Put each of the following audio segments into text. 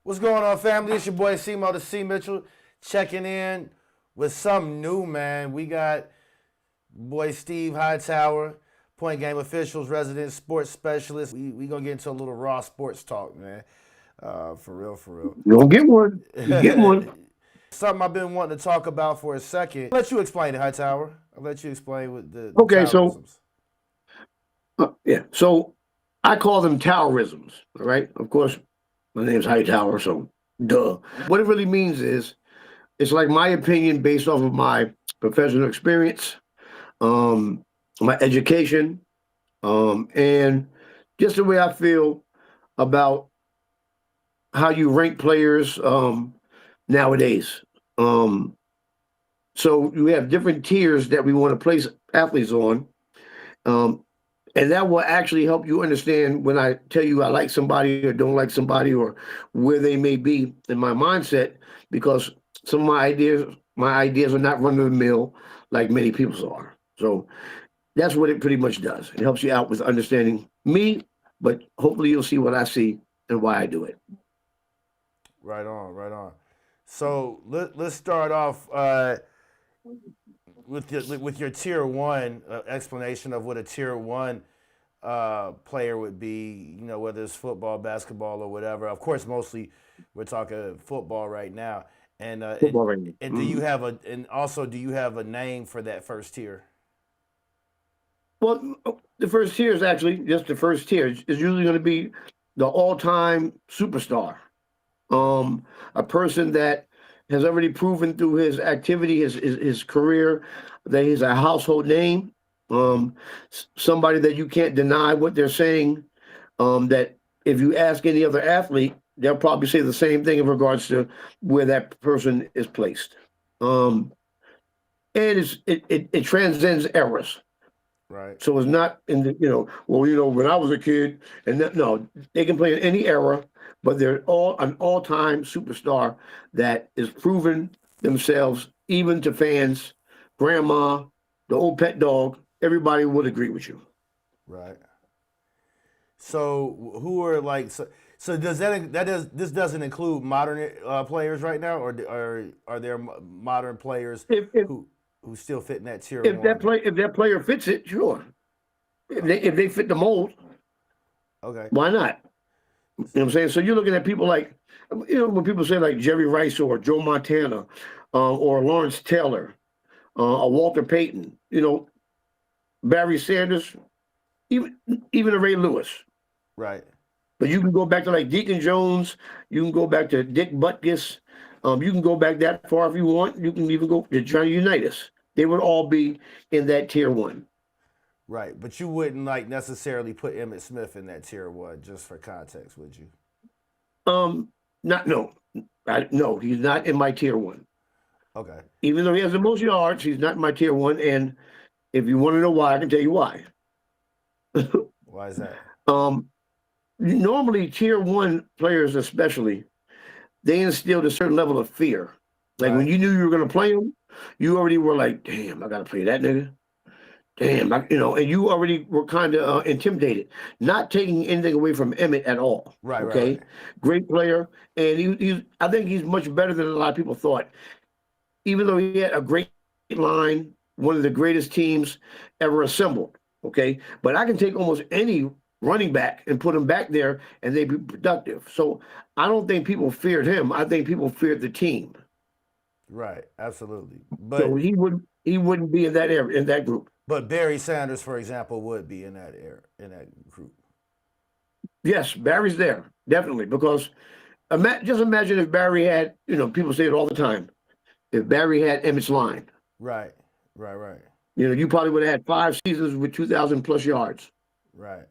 What's going on, family? It's your boy Simo the C Mitchell checking in with something new, man. We got boy Steve Hightower, point game officials, resident sports specialist. We gonna get into a little raw sports talk, man. For real, for real. You don't get one. You get one. Something I've been wanting to talk about for a second. I'll let you explain it, Hightower. I'll let you explain what the Okay, so Towerisms. so I call them Towerisms. All right. Of course, my name's Hightower, so duh. What it really means is it's like my opinion based off of my professional experience, my education, and just the way I feel about how you rank players nowadays. So you have different tiers that we want to place athletes on. And that will actually help you understand when I tell you I like somebody or don't like somebody or where they may be in my mindset, because some of my ideas are not run of the mill like many people's are. So that's what it pretty much does. It helps you out with understanding me, but hopefully you'll see what I see and why I do it. Right on, right on. So let's start off with your tier one explanation of what a tier one player would be. You know, whether it's football, basketball, or whatever. Of course, mostly we're talking football right now. And Football ranking. and do you have do you have a name for that first tier? Well, the first tier is actually just the first tier. It's usually going to be the all-time superstar, a person that has already proven through his activity, his career, that he's a household name. Somebody that you can't deny what they're saying. That if you ask any other athlete, they'll probably say the same thing in regards to where that person is placed. And it transcends eras. Right. So it's not in the, when I was a kid, and no, they can play in any era, but they're all an all-time superstar that is proven themselves, even to fans, grandma, the old pet dog. Everybody would agree with you. Right. So who are like so does this doesn't include modern players right now, or are there modern players If if who still fit in that tier if one? that player fits it, sure. If they fit the mold, Okay. why not? You know what I'm saying? So you're looking at people like, when people say like Jerry Rice or Joe Montana, or Lawrence Taylor, or Walter Payton, Barry Sanders, even a Ray Lewis. Right. But you can go back to like Deacon Jones. You can go back to Dick Butkus. You can go back that far if you want. You can even go to Johnny Unitas. They would all be in that tier one. Right. But you wouldn't like necessarily put Emmitt Smith in that tier one just for context, would you? Not no, no. He's not in my tier one. Okay. Even though he has the most yards, he's not in my tier one. And if you want to know why, I can tell you why. Why is that? Normally, tier one players, especially, they instilled a certain level of fear. Like when Right. you knew you were going to play him, you already were like, "Damn, I got to play that nigga." Damn, and you already were kind of intimidated. Not taking anything away from Emmitt at all. Right, right, Okay, right. great player, and I think he's much better than a lot of people thought. Even though he had a great line, one of the greatest teams ever assembled. Okay, but I can take almost any running back and put him back there, and they'd be productive. So I don't think people feared him. I think people feared the team. Right. Absolutely. So he wouldn't be in that area, in that group. But Barry Sanders, for example, would be in that in that group. Yes, Barry's there, definitely, because just imagine if Barry had, people say it all the time, if Barry had Emmitt's line, Right. Right, right. you probably would have had 5 seasons with 2,000 plus yards, Right.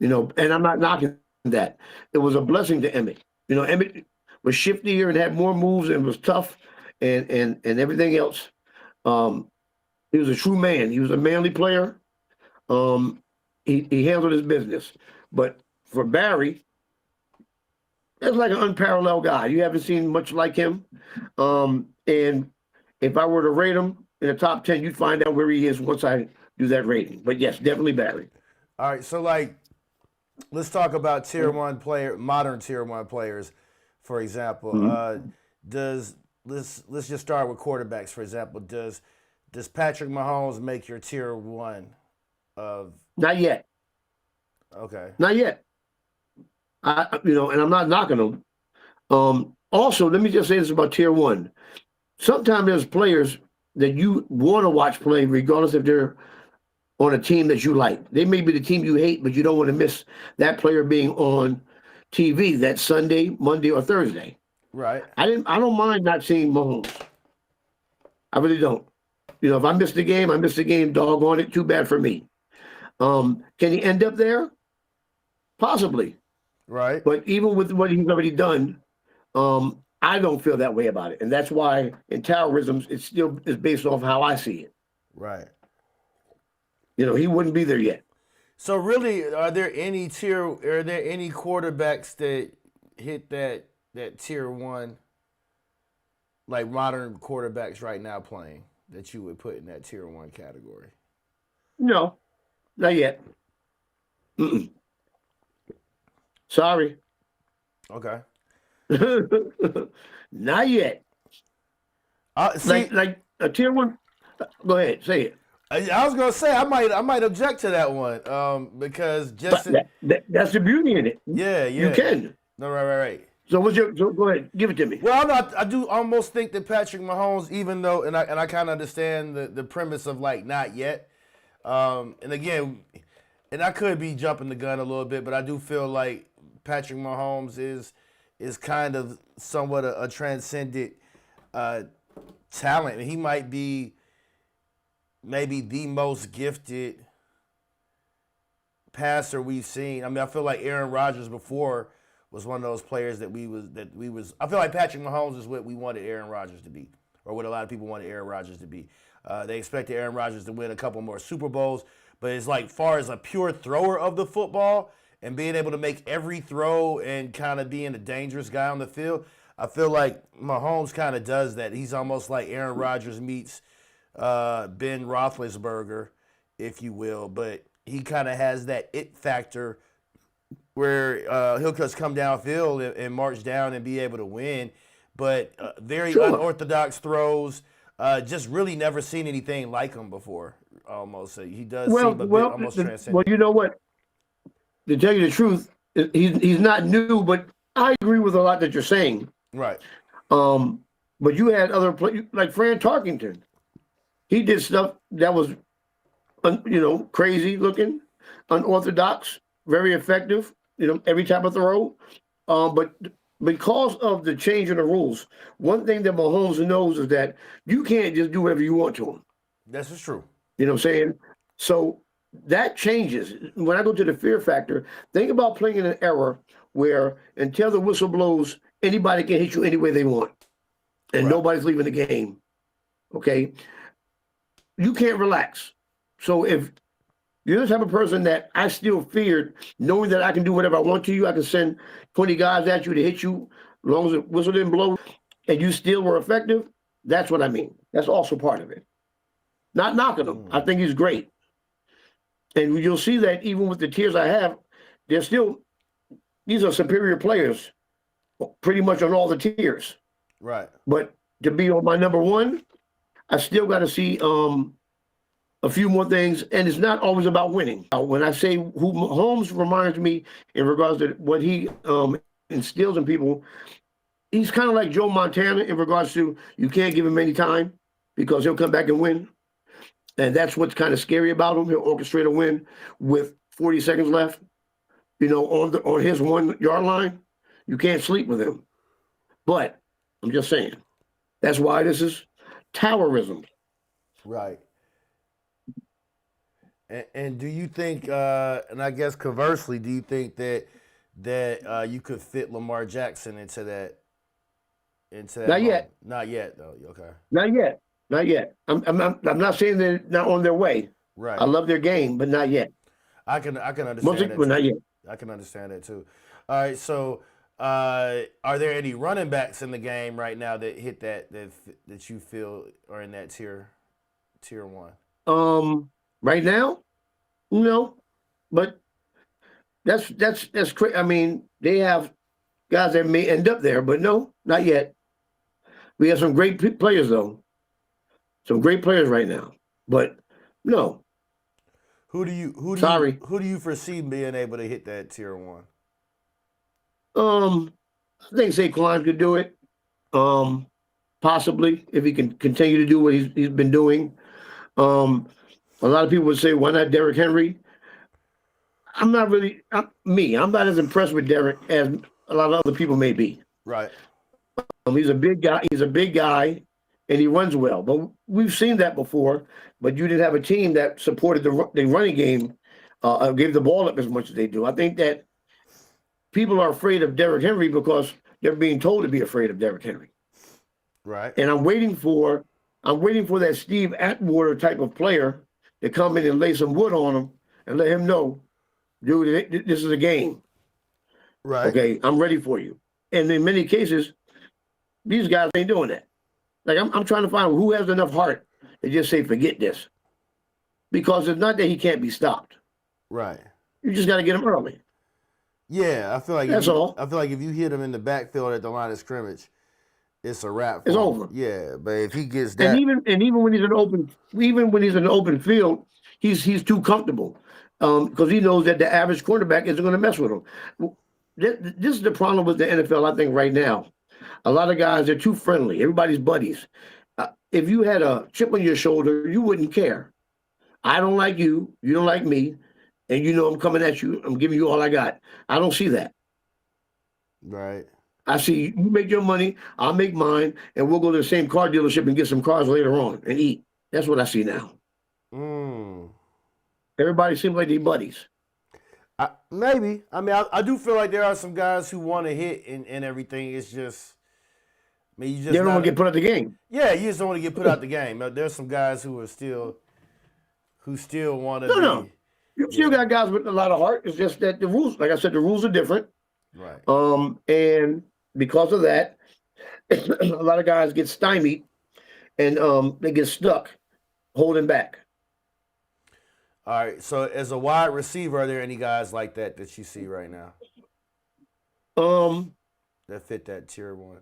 and I'm not knocking that. It was a blessing to Emmitt. Emmitt was shiftier and had more moves and was tough and everything else. He was a true man. He was a manly player. He handled his business. But for Barry, that's like an unparalleled guy. You haven't seen much like him. And if I were to rate him in the top 10, you'd find out where he is once I do that rating. But yes, definitely Barry. All right. So like, let's talk about tier one player, modern tier one players. for example. Does let's just start with quarterbacks, for example. Does Patrick Mahomes make your tier one of? Not yet. Okay. Not yet. And I'm not knocking them. Also, let me just say this about tier one. Sometimes there's players that you want to watch play, regardless if they're on a team that you like. They may be the team you hate, but you don't want to miss that player being on TV that Sunday, Monday, or Thursday. Right. I don't mind not seeing Mahomes. I really don't. If I miss the game, I miss the game. Doggone it. Too bad for me. Can he end up there? Possibly. Right. But even with what he's already done, I don't feel that way about it. And that's why in Towerisms, it still is based off how I see it. Right. He wouldn't be there yet. So really, are there any quarterbacks that hit that tier one, like modern quarterbacks right now playing, that you would put in that tier one category? No, not yet. Mm-mm. Sorry. Okay. Not yet. Like a tier one. Go ahead, say it. I was gonna say I might object to that one because just that's the beauty in it. Yeah. You can. No, right. So go ahead, give it to me. Well, I do almost think that Patrick Mahomes, even though, and I kind of understand the premise of like not yet, and again, and I could be jumping the gun a little bit, but I do feel like Patrick Mahomes is kind of somewhat a transcendent talent, and he might be maybe the most gifted passer we've seen. I mean, I feel like Aaron Rodgers before was one of those players that we was. I feel like Patrick Mahomes is what we wanted Aaron Rodgers to be, or what a lot of people wanted Aaron Rodgers to be. They expected Aaron Rodgers to win a couple more Super Bowls, but it's like far as a pure thrower of the football and being able to make every throw and kind of being a dangerous guy on the field, I feel like Mahomes kind of does that. He's almost like Aaron Rodgers meets Ben Roethlisberger, if you will, but he kind of has that it factor where he'll just come downfield and march down and be able to win. But very unorthodox throws. Just really never seen anything like him before. Almost, he does seem a bit almost transcendent. Well, you know what? To tell you the truth, he's not new, but I agree with a lot that you're saying. Right. But you had other players like Fran Tarkenton. He did stuff that was, crazy looking, unorthodox, very effective. Every type of throw. But because of the change in the rules, one thing that Mahomes knows is that you can't just do whatever you want to him. This is true. You know what I'm saying? So that changes. When I go to the fear factor, think about playing in an era where until the whistle blows, anybody can hit you any way they want. And nobody's leaving the game. Okay? You can't relax. So if you're the type of person that I still feared, knowing that I can do whatever I want to you, I can send 20 guys at you to hit you, as long as the whistle didn't blow, and you still were effective, that's what I mean. That's also part of it. Not knocking him. I think he's great. And you'll see that even with the tiers I have, these are superior players, pretty much on all the tiers. Right. But to be on my number one, I still got to see a few more things, and it's not always about winning. When I say who Mahomes reminds me in regards to what he instills in people, he's kind of like Joe Montana in regards to you can't give him any time because he'll come back and win. And that's what's kind of scary about him. He'll orchestrate a win with 40 seconds left, on his 1 yard line. You can't sleep with him. But I'm just saying, that's why this is Towerism. Right. And do you think, and I guess conversely, do you think that you could fit Lamar Jackson into that? Not yet. Not yet, though. Okay. Not yet. I'm not saying they're not on their way. Right. I love their game, but not yet. I can understand that. But not yet. I can understand that too. All right. So, are there any running backs in the game right now that hit that you feel are in that tier one? Right now, no, but that's crazy. I mean, they have guys that may end up there, but no, not yet. We have some great players though, some great players right now, but no. Who do you foresee being able to hit that tier 1? I think Saquon could do it. Possibly if he can continue to do what he's been doing. A lot of people would say, why not Derrick Henry? I'm not as impressed with Derrick as a lot of other people may be. Right. He's a big guy. He's a big guy, and he runs well. But we've seen that before. But you didn't have a team that supported the running game, gave the ball up as much as they do. I think that people are afraid of Derrick Henry because they're being told to be afraid of Derrick Henry. Right. And I'm waiting for that Steve Atwater type of player to come in and lay some wood on him and let him know, dude, this is a game. Right. Okay, I'm ready for you. And in many cases, these guys ain't doing that. Like I'm trying to find who has enough heart to just say, forget this. Because it's not that he can't be stopped. Right. You just got to get him early. Yeah, I feel like that's all. I feel like if you hit him in the backfield at the line of scrimmage, it's a wrap. It's over. Yeah, but if he gets that, and even when he's in an open field, he's too comfortable because he knows that the average quarterback isn't going to mess with him. This is the problem with the NFL, I think, right now. A lot of guys are too friendly. Everybody's buddies. If you had a chip on your shoulder, you wouldn't care. I don't like you. You don't like me. And you know I'm coming at you. I'm giving you all I got. I don't see that. Right. I see you make your money, I'll make mine, and we'll go to the same car dealership and get some cars later on and eat. That's what I see now. Everybody seems like they're buddies. Maybe. I mean, I do feel like there are some guys who want to hit and everything. It's just, I mean, you just they don't want to get put out the game. Yeah, you just don't want to get put out the game. There's some guys who still want to. No. You still got guys with a lot of heart. It's just that the rules, like I said, the rules are different. Right. And because of that, a lot of guys get stymied and they get stuck holding back. All right. So as a wide receiver, are there any guys like that you see right now? That fit that tier 1.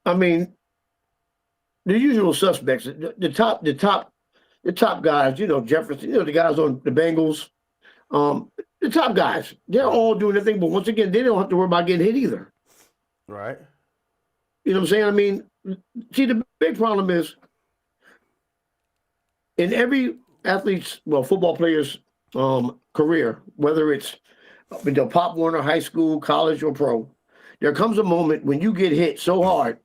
I mean, the usual suspects, the top guys, Jefferson, the guys on the Bengals, the top guys, they're all doing their thing, but once again, they don't have to worry about getting hit either. Right. You know what I'm saying? I mean, see, the big problem is in every athlete's, football player's career, whether it's Pop Warner, high school, college, or pro, there comes a moment when you get hit so hard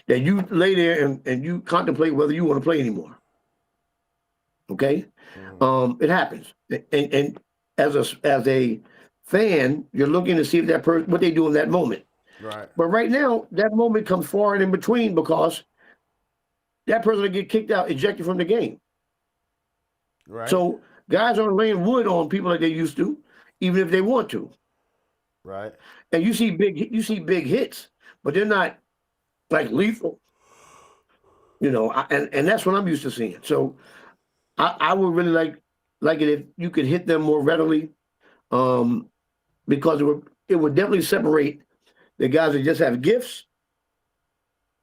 that you lay there and you contemplate whether you want to play anymore. Okay? It happens. And as a fan, you're looking to see if that person, what they do in that moment. Right. But right now, that moment comes far and in between because that person will get kicked out, ejected from the game. Right. So guys aren't laying wood on people like they used to, even if they want to. Right. And you see big hits, but they're not like lethal. And that's what I'm used to seeing. So I would really like it if you could hit them more readily, because it would definitely separate the guys that just have gifts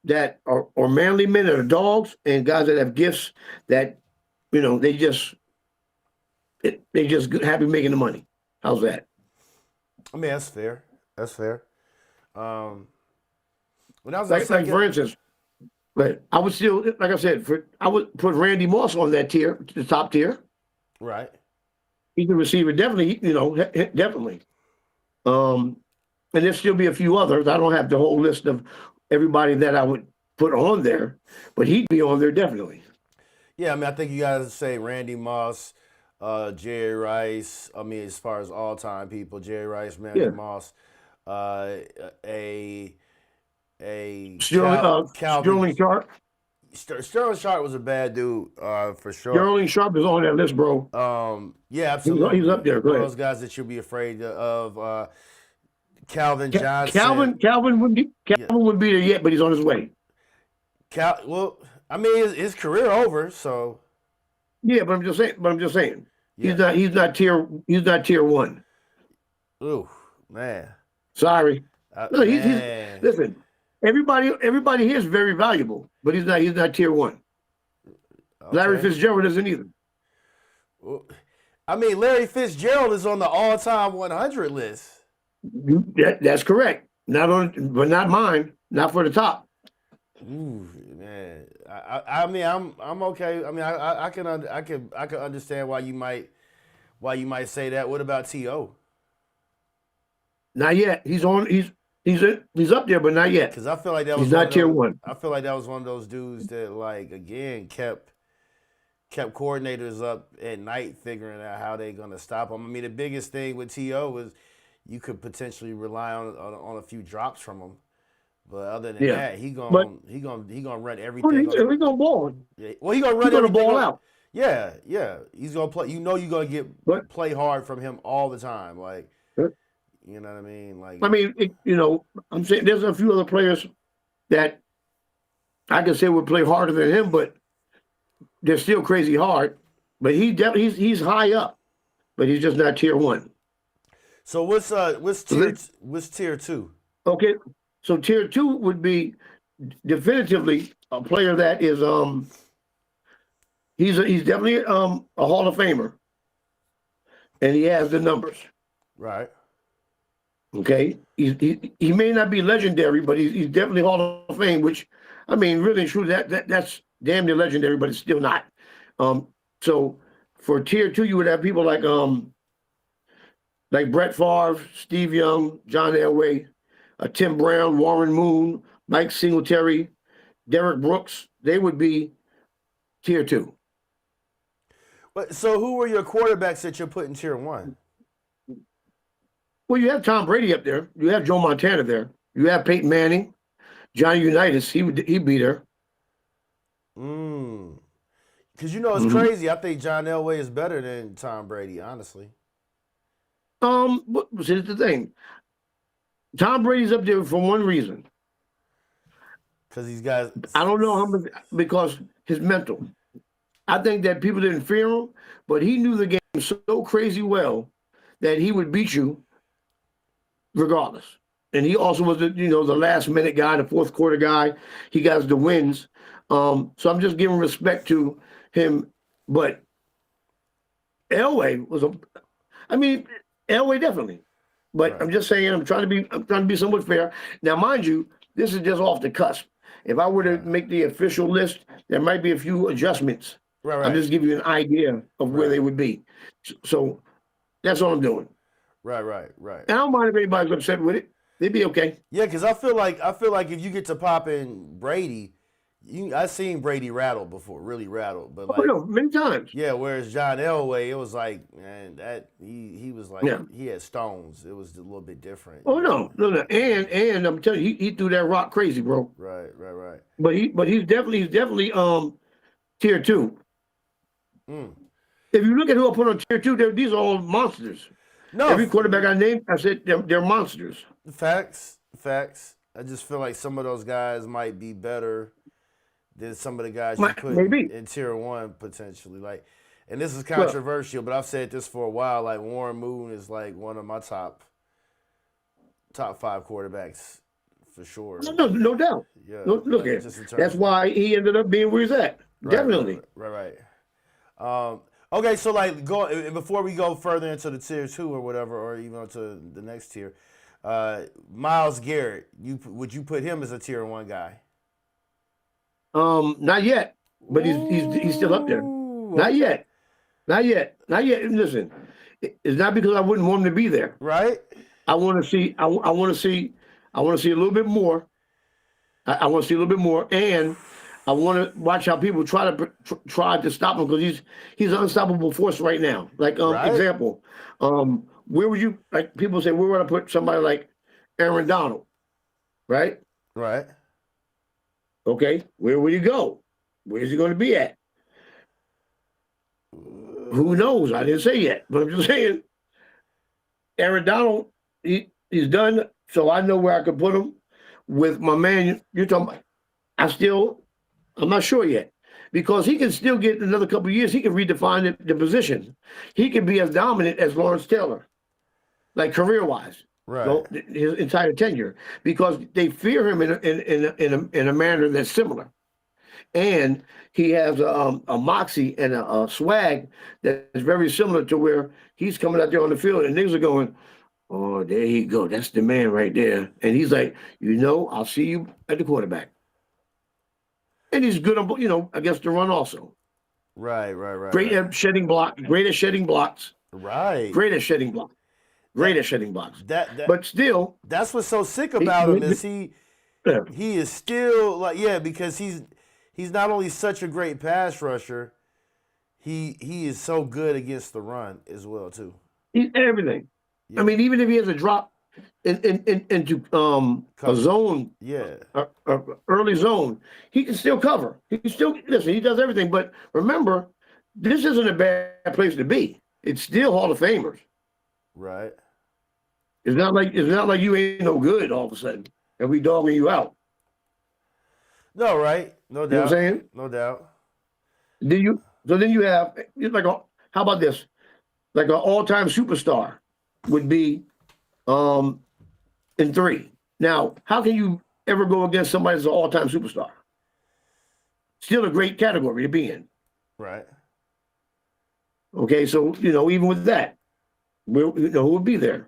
that are manly men that are dogs, and guys that have gifts that they just happy making the money. How's that? I mean, that's fair. That's fair. When I was like for instance, but I would still, like I said, I would put Randy Moss on that tier, the top tier. Right. He's a receiver, definitely. Definitely. And there'll still be a few others. I don't have the whole list of everybody that I would put on there, but he'd be on there definitely. Yeah, I mean, I think you guys say Randy Moss, Jerry Rice. I mean, as far as all-time people, Jerry Rice, Randy Moss, Sterling Sharp. Sterling Sharp was a bad dude, for sure. Sterling Sharp is on that list, bro. Yeah, absolutely. He's up there. Go ahead. Those guys that you'll be afraid of. Calvin Johnson. Calvin wouldn't be there yet, but he's on his way. Well, I mean, his career over, so. Yeah, but I'm just saying. Yeah. He's not tier 1. Ooh, man. Sorry. No, he's Man. listen. Everybody here is very valuable, but he's not tier one. Larry Okay. Fitzgerald isn't either. I mean, Larry Fitzgerald is on the all-time 100 list. That's correct. But not mine. Not for the top. Ooh, man. I mean, I'm okay. I mean, I can understand why you might say that. What about T.O.? Not yet. He's up there, but not yet. Because I feel like that was he's not tier one. I feel like that was one of those dudes that, like, again, kept coordinators up at night figuring out how they're gonna stop him. I mean, the biggest thing with T.O. was you could potentially rely on a few drops from him, but other than that, he gonna run everything. He's gonna ball. Yeah. Well, he gonna run everything. Ball out. Yeah. He's gonna play. You're gonna play hard from him all the time. Like, you know what I mean? Like, I mean, I'm saying there's a few other players that I can say would play harder than him, but they're still crazy hard. But he's high up, but he's just not tier one. So what's tier two? Okay, so tier two would be definitively a player that is he's definitely a Hall of Famer, and he has the numbers. Right. Okay, he may not be legendary, but he's definitely Hall of Fame. Which, I mean, really and truly, that's damn near legendary, but it's still not. So for tier two, you would have people like Brett Favre, Steve Young, John Elway, Tim Brown, Warren Moon, Mike Singletary, Derrick Brooks. They would be tier two. But so who were your quarterbacks that you're putting tier one? Well, you have Tom Brady up there. You have Joe Montana there. You have Peyton Manning, Johnny Unitas. He'd be there. Because it's crazy. I think John Elway is better than Tom Brady, honestly. But here's the thing. Tom Brady's up there for one reason. Because he's got. I don't know how much, because his mental. I think that people didn't fear him, but he knew the game so crazy well that he would beat you regardless. And he also was the last minute guy, the fourth quarter guy. He got the wins. So I'm just giving respect to him. But Elway Elway definitely. But right. I'm just saying, I'm trying to be somewhat fair. Now, mind you, this is just off the cusp. If I were to make the official list, there might be a few adjustments. Right. I'm just giving you an idea of where they would be. So that's all I'm doing. Right. And I don't mind if anybody's upset with it. They'd be okay. Yeah, because I feel like if you get to popping Brady, I've seen Brady rattle before, really rattled, but many times. Yeah, whereas John Elway, it was like, man, that he was like he had stones. It was a little bit different. Oh no, and I'm telling you, he threw that rock crazy, bro. Right. But he's definitely tier two. If you look at who I put on tier two, these are all monsters. No, every quarterback I named, I said they're monsters. Facts. I just feel like some of those guys might be better than some of the guys you put in tier one potentially. Like, and this is controversial, but I've said this for a while. Like, Warren Moon is like one of my top 5 quarterbacks for sure. No doubt. Yeah, look at it. That's why he ended up being where he's at. Definitely. Right. Okay, so before we go further into the tier two or whatever, or even to the next tier, Myles Garrett, would you put him as a tier one guy? Not yet, but he's still up there. Not yet. Listen, it's not because I wouldn't want him to be there. Right. I want to see a little bit more. I want to see a little bit more, and I want to watch how people try to stop him, because he's an unstoppable force right now. Like example, where would you, like people say, where would I put somebody like Aaron Donald? Right. Okay, where will you go? Where's he going to be at? Who knows? I didn't say yet, but I'm just saying. Aaron Donald, he's done, so I know where I could put him. With my man, you're talking about, I'm not sure yet, because he can still get another couple of years. He can redefine the position. He can be as dominant as Lawrence Taylor, like career-wise. Right. his entire tenure, because they fear him in a manner that's similar, and he has a moxie and a swag that is very similar to where he's coming out there on the field and niggas are going, "Oh, there you go, that's the man right there," and he's like, "I'll see you at the quarterback," and he's good on against the run also. Right. Right. Right. Great Right. at shedding great at shedding blocks, Right. great at shedding blocks, great That at shedding blocks. that But still, that's what's so sick he, about him he- is yeah, he is still like because he's not only such a great pass rusher, he is so good against the run as well too. he's everything. I Yeah. mean, even if he has a drop into a Cover. zone, Yeah. a early zone, he can still cover. He still listen. He does everything. But remember, this isn't a bad place to be. It's still Hall of Famers. Right. It's not like you ain't no good all of a sudden and we dogging you out. No. Right. No You know what I'm doubt. saying? No doubt. Then you have how about this? Like an all-time superstar would be in 3. Now, how can you ever go against somebody that's an all-time superstar? Still a great category to be in. Right. Okay, so even with that, who would be there?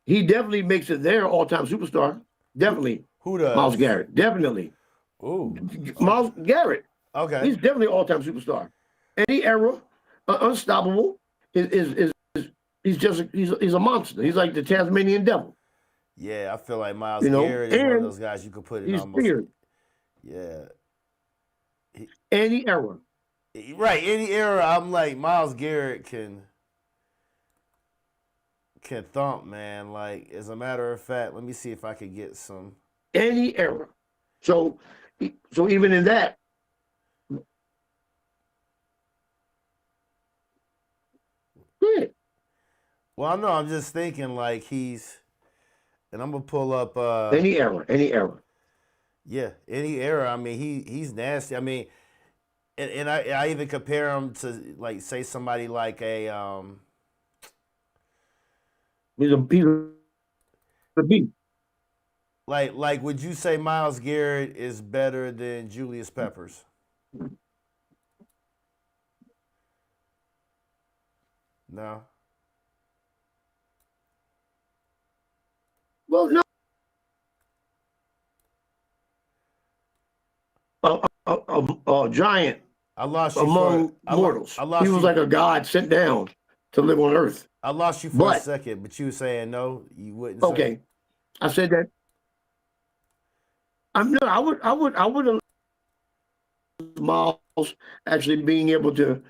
He definitely makes it there, all-time superstar. Definitely. Who does? Myles Garrett. Definitely. Ooh. Myles Garrett. Okay. He's definitely all-time superstar. Any era, unstoppable. He's a monster. He's like the Tasmanian devil. Yeah, I feel like Myles Garrett is one of those guys you could put in He's almost. feared. Yeah. Any era. Right. Any era, I'm like Myles Garrett can thump, man. Like, as a matter of fact, let me see if I could get some. Any era. So even in that, go ahead. Well, I know. I'm just thinking like and I'm gonna pull up. Any era. Yeah, any era. I mean, he's nasty. I mean, and I even compare him to like say somebody like a He's a beast. like would you say Myles Garrett is better than Julius Peppers? No. Well, no. A giant I lost you among for mortals. I lost He was you. like a god sent down to live on Earth. I lost you for a But second, but you were saying no, you wouldn't say. okay, I said that. I would have Miles actually being able to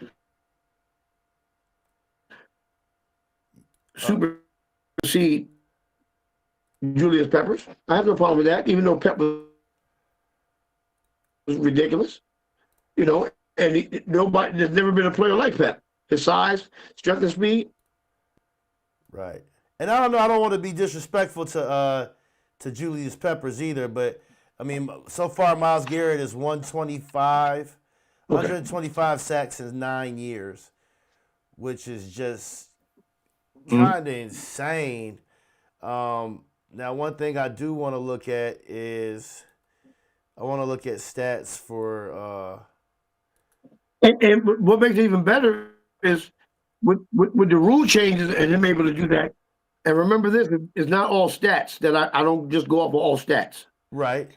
supersede Julius Peppers. I have no problem with that, even though Pepper was ridiculous, and nobody, there's never been a player like Pep. His size, strength, and speed. Right. And I don't know. I don't want to be disrespectful to Julius Peppers either, but I mean, so far Myles Garrett is 125, Okay. 125 sacks in 9 years, which is just kind of insane. Now, one thing I do want to look at is I want to look at stats for. And what makes it even better is with the rule changes and him able to do that. And remember this, it's not all stats that I don't just go off of all stats. Right.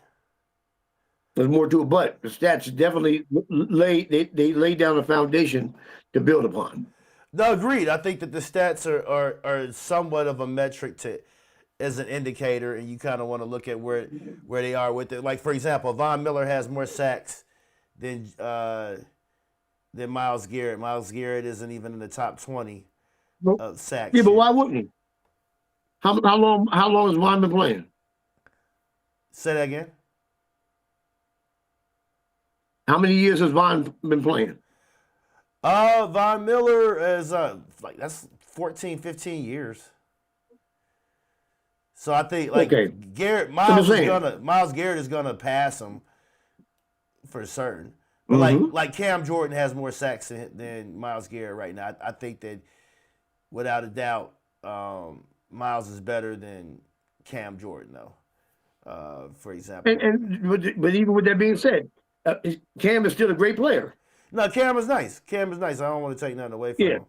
There's more to it, but the stats definitely they lay down a foundation to build upon. No, agreed. I think that the stats are somewhat of a metric to as an indicator, and you kind of want to look at where they are with it. Like for example, Von Miller has more sacks than Myles Garrett. Myles Garrett isn't even in the top 20 of sacks. Yeah, but why wouldn't he? How long has Von been playing? Say that again. How many years has Von been playing? Von Miller is like that's 14, 15 years. So I think like Okay. Myles Garrett is gonna pass him for certain. But like Cam Jordan has more sacks than Myles Garrett right now. I think that without a doubt, Myles is better than Cam Jordan, though. For example. But even with that being said, Cam is still a great player. No, Cam is nice. Cam is nice. I don't want to take nothing away from him.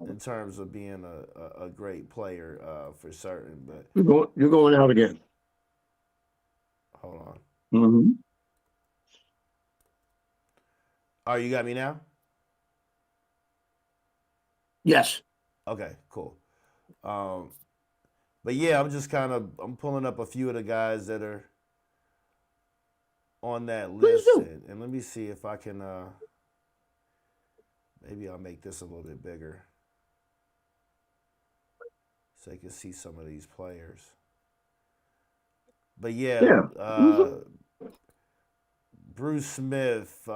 In terms of being a great player for certain, but you're going out again. Hold on. Mm-hmm. Oh, you got me now? Yes. Okay, cool. But yeah, I'm pulling up a few of the guys that are on that list, and let me see if I can. Maybe I'll make this a little bit bigger so you can see some of these players. But yeah. Bruce Smith.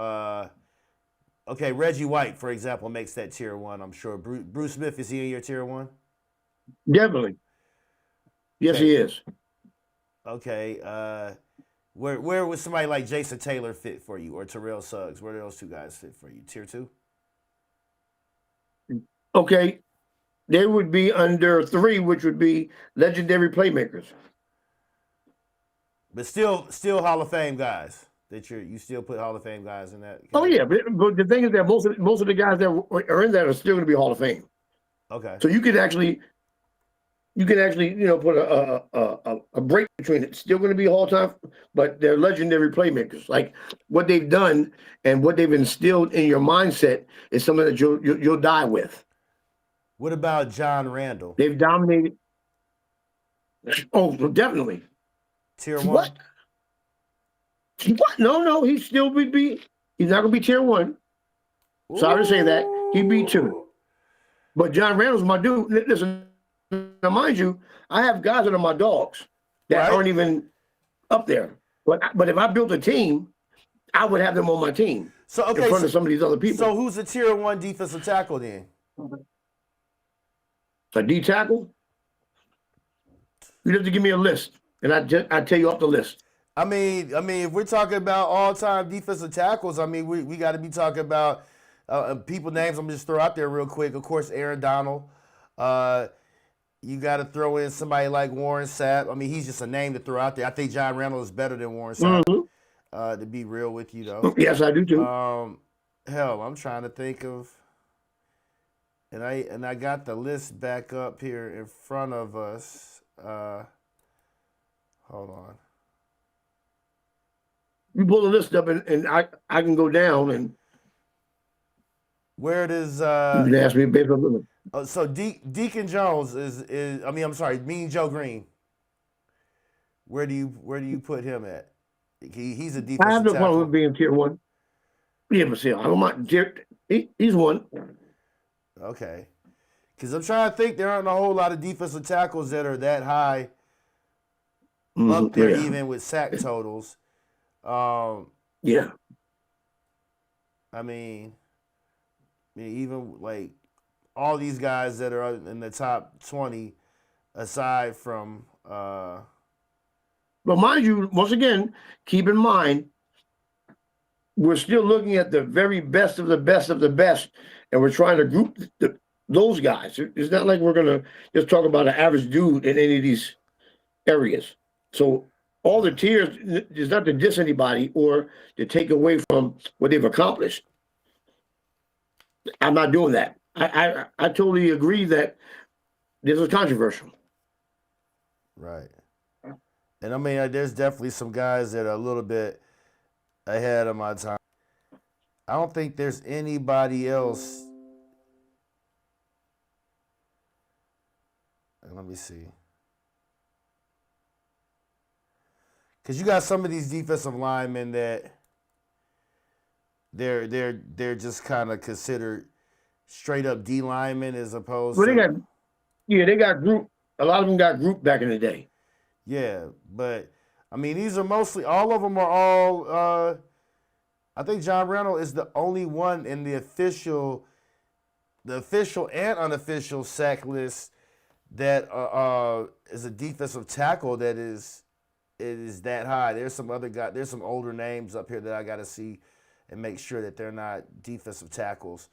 Okay, Reggie White, for example, makes that tier 1. I'm sure. Bruce Smith, is he in your tier 1? Definitely. Yes, okay. He is. Okay. Where would somebody like Jason Taylor fit for you, or Terrell Suggs? Where do those 2 guys fit for you? Tier 2? Okay. They would be under 3, which would be legendary playmakers. But still Hall of Fame guys. That you still put Hall of Fame guys in that category? Oh yeah, but the thing is that most of the guys that are in that are still going to be Hall of Fame. Okay. So you can actually put a break between it. Still going to be Hall of Time, but they're legendary playmakers. Like what they've done and what they've instilled in your mindset is something that you'll die with. What about John Randle? They've dominated. Oh, definitely. Tier 1? What? No, he still would be. He's not going to be tier 1. Sorry to say that. He'd be 2. But John Randle's my dude. Listen, now mind you, I have guys that are my dogs that aren't even up there. But if I built a team, I would have them on my team. So okay, in front of some of these other people. So who's the tier 1 defensive tackle then? A D tackle? You have to give me a list, and I tell you off the list. I mean, if we're talking about all-time defensive tackles, I mean, we got to be talking about people names. I'm gonna just throw out there real quick. Of course, Aaron Donald. You got to throw in somebody like Warren Sapp. I mean, he's just a name to throw out there. I think John Randle is better than Warren Sapp. To be real with you, though. Yes, I do too. Hell, I'm trying to think of, and I got the list back up here in front of us. Hold on. You pull the list up, and I can go down and. Where does you can ask me based on so Deacon Jones is I'm sorry, Mean Joe Greene. Where do you put him at? He's a defensive tackle. I have no problem with being tier 1. Yeah, but see, I don't mind. He's 1. Okay, because I'm trying to think. There aren't a whole lot of defensive tackles that are that high up there, even with sack totals. Yeah. I mean, even like all these guys that are in the top 20, aside from. But mind you, once again, keep in mind, we're still looking at the very best of the best of the best, and we're trying to group those guys. It's not like we're going to just talk about an average dude in any of these areas. So all the tiers is not to diss anybody or to take away from what they've accomplished. I'm not doing that. I totally agree that this is controversial. Right. And I mean, there's definitely some guys that are a little bit ahead of my time. I don't think there's anybody else. Let me see. Because you got some of these defensive linemen that they're just kind of considered straight up D linemen as opposed to. They got grouped. A lot of them got grouped back in the day. Yeah, but I mean, these are mostly, all of them are all. I think John Randle is the only one in the official and unofficial sack list that is a defensive tackle that is that high. There's some other guys. There's some older names up here that I got to see and make sure that they're not defensive tackles.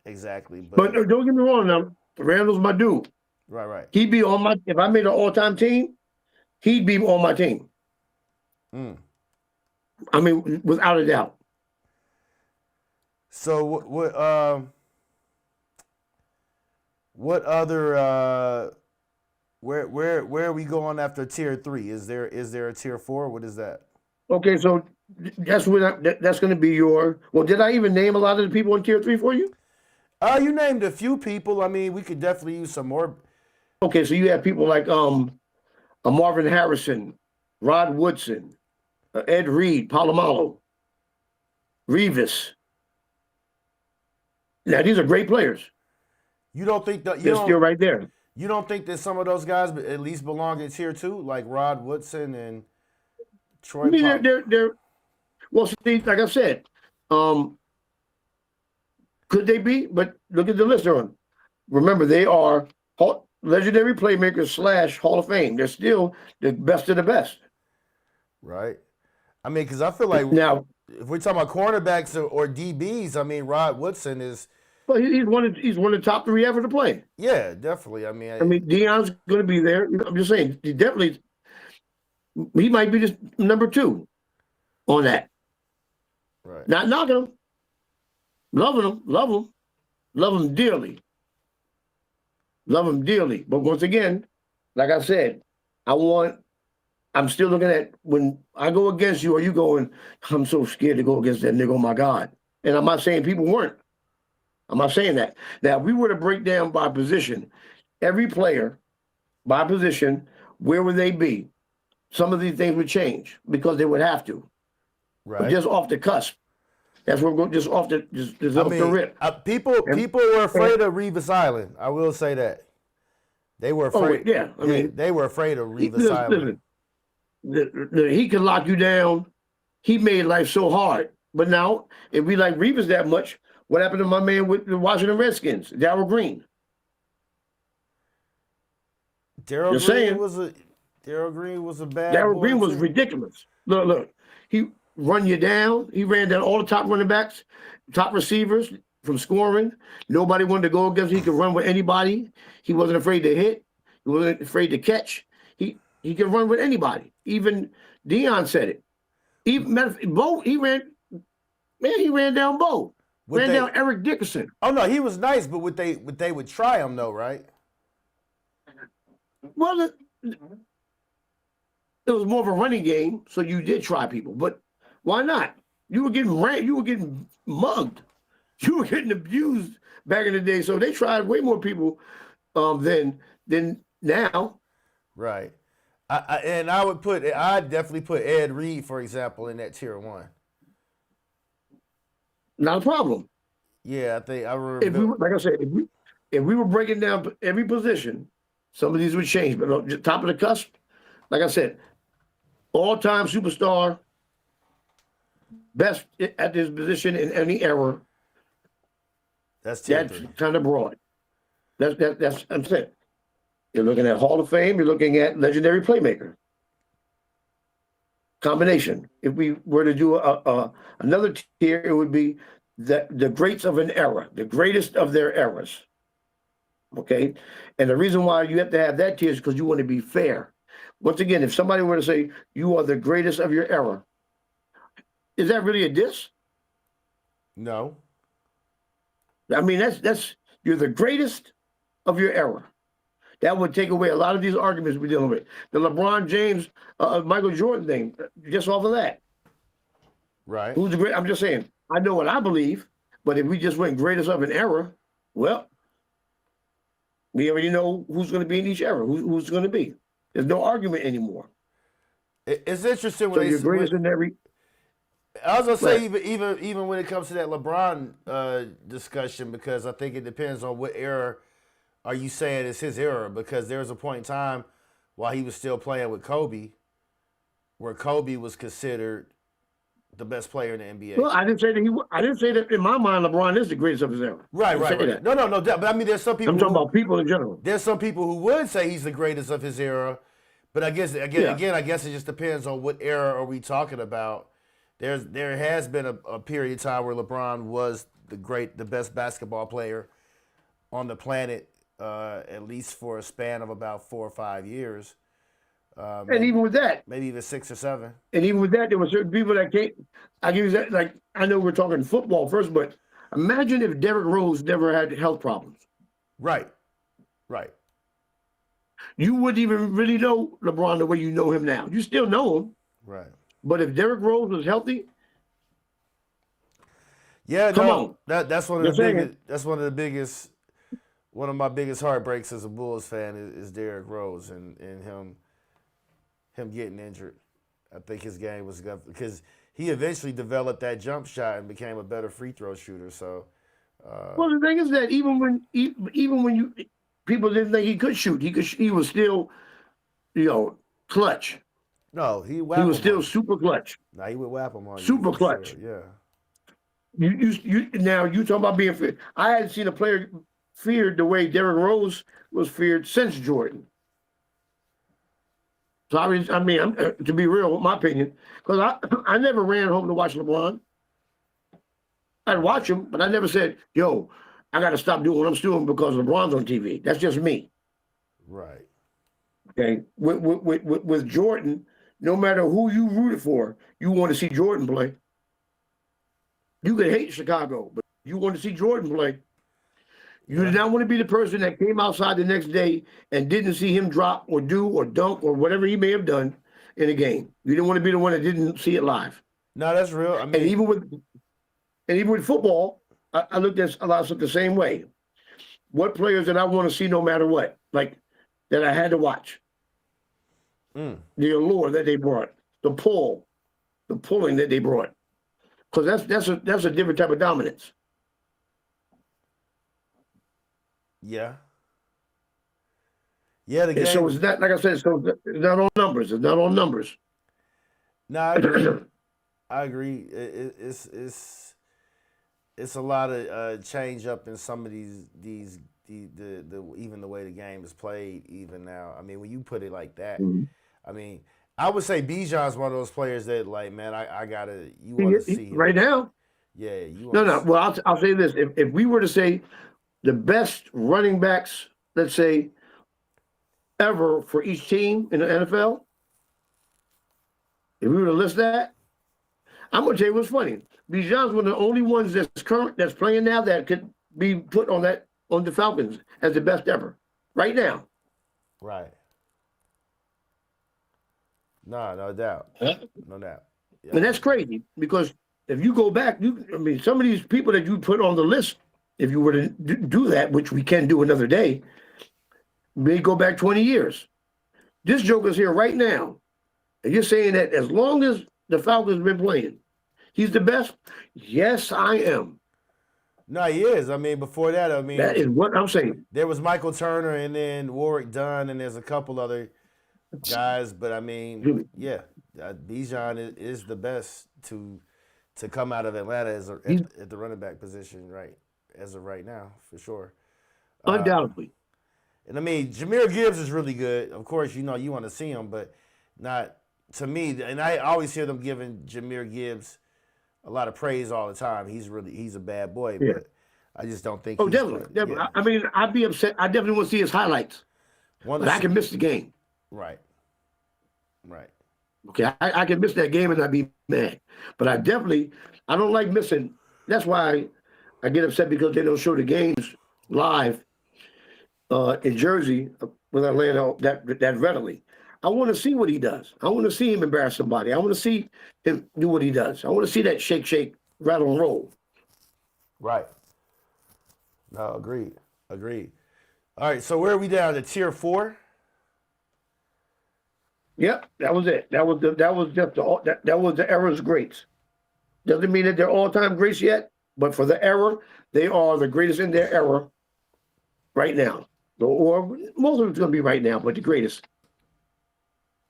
Exactly. But don't get me wrong now. Randle's my dude. Right. He'd be on my. If I made an all-time team, he'd be on my team. I mean, without a doubt. So what other where are we going after tier 3? Is there a tier 4? What is that? Okay, so that's going to be your. Well, did I even name a lot of the people in tier 3 for you? You named a few people. I mean, we could definitely use some more. Okay, so you have people like a Marvin Harrison, Rod Woodson, Ed Reed, Palomalo, Revis. Now these are great players. You don't think that they're still right there? You don't think that some of those guys at least belong in tier 2, like Rod Woodson and Troy? I mean, they're well. See, like I said, could they be? But look at the list they're on. Remember, they are legendary playmakers / Hall of Fame. They're still the best of the best. Right. I mean, because I feel like now, if we're talking about cornerbacks or DBs, I mean, Rod Woodson is. Well, he's one of the top 3 ever to play. Yeah, definitely. I mean, Deion's going to be there. I'm just saying, he might be just number 2 on that. Right. Not knocking him. Love him dearly. Love him dearly. But once again, like I said, I'm still looking at when I go against you, are you going, I'm so scared to go against that nigga, oh my God. And I'm not saying people weren't. I'm not saying that. Now, if we were to break down by position, every player by position, where would they be? Some of these things would change because they would have to. Right. But just off the cusp. That's where we're going, just off the rip. People were afraid of Revis Island. I will say that. They were afraid. Oh, yeah. I mean, they were afraid of Revis Island. Listen, he could lock you down. He made life so hard. But now, if we like Revis that much, what happened to my man with the Washington Redskins, Darrell Greene? Darrell Greene was a bad. Darrell Greene was ridiculous. Look, he run you down. He ran down all the top running backs, top receivers from scoring. Nobody wanted to go against him. He could run with anybody. He wasn't afraid to hit. He wasn't afraid to catch. He could run with anybody. Even Deion said it. Even Bo, he ran down Bo. Ran down Eric Dickerson. Oh no, he was nice, but they would try him though, right? Well, it was more of a running game, so you did try people. But why not? You were getting mugged. You were getting abused back in the day. So they tried way more people than now. Right. I'd definitely put Ed Reed, for example, in that tier 1. Not a problem. Yeah, I think I remember. Like I said, if we were breaking down every position, some of these would change. But on top of the cusp, like I said, all-time superstar, best at this position in any era. That's tier 3. Kind of broad. That's I'm saying. You're looking at Hall of Fame. You're looking at legendary playmaker. Combination. If we were to do another tier, it would be the greats of an era, the greatest of their eras. Okay? And the reason why you have to have that tier is because you want to be fair. Once again, if somebody were to say, you are the greatest of your era, is that really a diss? No. I mean, that's you're the greatest of your era. That would take away a lot of these arguments we're dealing with. The LeBron James, Michael Jordan thing, just off of that. Right. Who's the great? I'm just saying, I know what I believe, but if we just went greatest of an era, well, we already know who's going to be in each era, who's going to be. There's no argument anymore. It's interesting when you're greatest in every. I was gonna say even when it comes to that LeBron discussion, because I think it depends on what era are you saying is his era, because there was a point in time while he was still playing with Kobe where Kobe was considered the best player in the NBA. Well, I didn't say that in my mind LeBron is the greatest of his era. Right. No. But I mean, there's some people. I'm talking about people in general. There's some people who would say he's the greatest of his era, but I guess again, I guess it just depends on what era are we talking about. There has been a period of time where LeBron was the best basketball player on the planet at least for a span of about 4 or 5 years. And even with that, maybe even 6 or 7. and even with that, there were certain people that came. I give you that. Like, I know we're talking football first, but imagine if Derrick Rose never had health problems. Right. Right. You wouldn't even really know LeBron the way you know him now. You still know him. Right. But if Derrick Rose was healthy, yeah, come on. That's one of the biggest. That's one of the biggest. One of my biggest heartbreaks as a Bulls fan is Derrick Rose and him getting injured. I think his game was good because he eventually developed that jump shot and became a better free throw shooter. So, well, the thing is that even when you people didn't think he could shoot, he was still, clutch. No, he was still super clutch. Nah, he would whap him on super clutch. Sure. Yeah. You now you talking about being feared. I hadn't seen a player feared the way Derrick Rose was feared since Jordan. So I mean, to be real, my opinion, because I never ran home to watch LeBron. I'd watch him, but I never said, "Yo, I got to stop doing what I'm doing because LeBron's on TV." That's just me. Right. Okay. With Jordan, no matter who you rooted for, you want to see Jordan play. You could hate Chicago, but you want to see Jordan play. You did not want to be the person that came outside the next day and didn't see him drop or do or dunk or whatever he may have done in a game. You didn't want to be the one that didn't see it live. No, that's real. I mean, and even with football, I looked at a lot of stuff the same way. What players did I want to see no matter what, like that I had to watch? The allure that they brought, the pulling that they brought, because that's a different type of dominance. Yeah. Yeah, the game. And so it's not, like I said, so it's not on numbers. It's not on numbers. No, I agree. I agree. It's a lot of change up in some of the even the way the game is played even now. I mean, when you put it like that, I mean, I would say Bijan's one of those players that, like, man, I gotta, you want to see him. Right now. Yeah, you. No. Well, I'll say this: if we were to say the best running backs, let's say, ever for each team in the NFL, if we were to list that, I'm gonna tell you what's funny. Bijan's one of the only ones that's playing now that could be put on the Falcons as the best ever right now. Right. No doubt. No doubt. Yeah. And that's crazy because if you go back, some of these people that you put on the list, if you were to do that, which we can do another day, may go back 20 years. This joker's here right now. And you're saying that as long as the Falcons have been playing, he's the best? Yes, I am. No, he is. I mean, before that, that is what I'm saying. There was Michael Turner and then Warwick Dunn, and there's a couple other guys, but I mean, yeah, Bijan is the best to come out of Atlanta at the running back position, right? As of right now, for sure. Undoubtedly. And I mean, Jahmyr Gibbs is really good. Of course, you want to see him, but not to me. And I always hear them giving Jahmyr Gibbs a lot of praise all the time. He's a bad boy, but I just don't think. Oh, definitely. Yeah. I mean, I'd be upset. I definitely want to see his highlights. But I can miss the game. Right. Okay, I can miss that game and I'd be mad. But I don't like missing. That's why I get upset because they don't show the games live in Jersey with Atlanta that readily. I want to see what he does. I want to see him embarrass somebody. I want to see him do what he does. I want to see that shake, rattle, and roll. Right. No, agreed. All right, so where are we down to tier 4? Yep, that was it. That was the era's greats. Doesn't mean that they're all-time greats yet, but for the era, they are the greatest in their era right now. Or most of it's going to be right now, but the greatest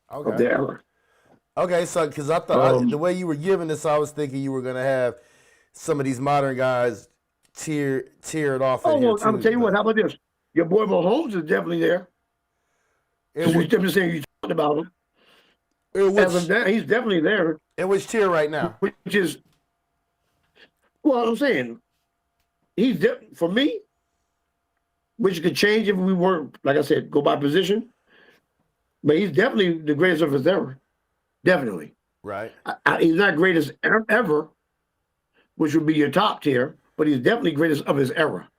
of their era. Okay, so because I thought the way you were giving this, I was thinking you were going to have some of these modern guys tiered off. Oh, well, I'm going to tell you what. How about this? Your boy Mahomes is definitely there. You're just saying you talked about him. As of now, he's definitely there. In which tier right now? Which is, well, I'm saying, for me, which could change if we weren't, like I said, go by position. But he's definitely the greatest of his era. Definitely. Right. He's not greatest ever, which would be your top tier, but he's definitely greatest of his era.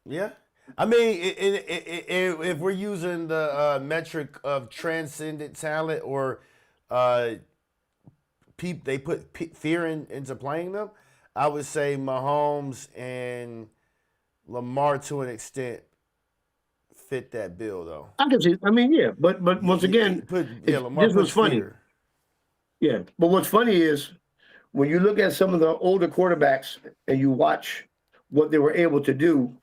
Yeah. I mean, if we're using the metric of transcendent talent or they put fear into playing them, I would say Mahomes and Lamar to an extent fit that bill, though. I can see. I mean, yeah, but once again, Lamar this was puts funny. fear. Yeah, but what's funny is when you look at some of the older quarterbacks and you watch what they were able to do,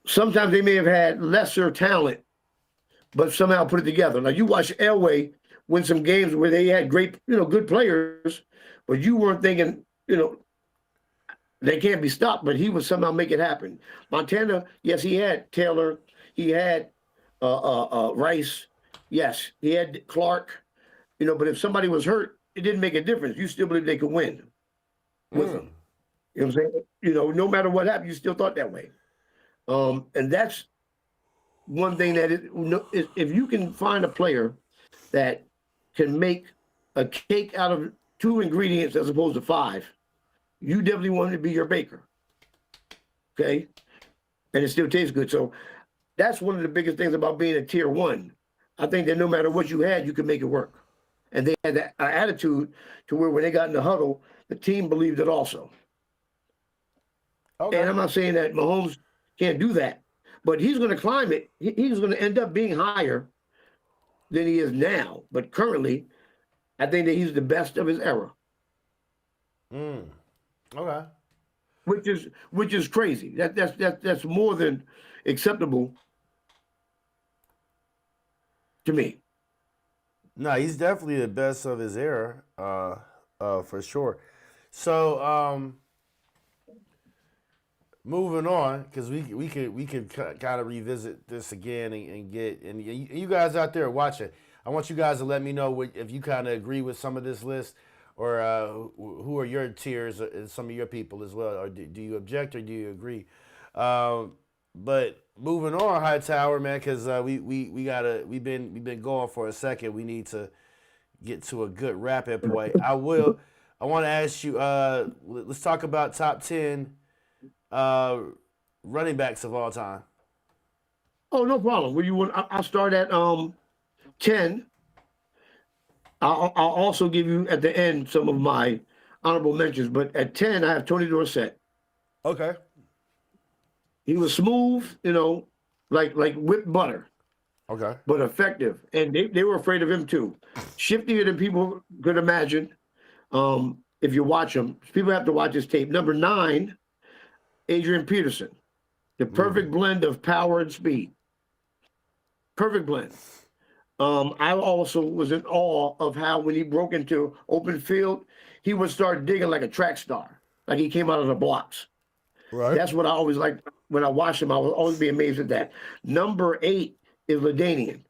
sometimes they may have had lesser talent, but somehow put it together. Like you watch Elway win some games where they had great, good players, but you weren't thinking, they can't be stopped, but he would somehow make it happen. Montana, yes, he had Taylor, he had Rice, yes, he had Clark, but if somebody was hurt, it didn't make a difference. You still believe they could win with them. You know what I'm saying? No matter what happened, you still thought that way. And that's one thing that if you can find a player that can make a cake out of 2 ingredients as opposed to 5, you definitely want it to be your baker. Okay? And it still tastes good. So that's one of the biggest things about being a tier 1. I think that no matter what you had, you could make it work. And they had that attitude to where when they got in the huddle, the team believed it also. Okay. And I'm not saying that Mahomes can't do that, but he's going to climb it. He's going to end up being higher than he is now. But currently, I think that he's the best of his era. Okay. Which is crazy. That's more than acceptable to me. No, he's definitely the best of his era, for sure. So, moving on, because we could kind of revisit this again and you guys out there watching, I want you guys to let me know if you kind of agree with some of this list, or who are your tiers and some of your people as well, or do you object or do you agree? But moving on, Hightower, man, because we've been going for a second. We need to get to a good wrap-up point. I want to ask you. Let's talk about top 10 running backs of all time. Oh, no problem. What do you want? I'll start at 10. I'll also give you at the end some of my honorable mentions, but at 10 I have Tony Dorsett. Okay. He was smooth, like whipped butter. Okay. But effective. And they were afraid of him too. Shiftier than people could imagine. If you watch him, people have to watch his tape. Number 9, Adrian Peterson. The perfect blend of power and speed. Perfect blend. I also was in awe of how when he broke into open field, he would start digging like a track star, like he came out of the blocks. Right. That's what I always liked. When I watched him, I would always be amazed at that. Number 8 is LaDainian.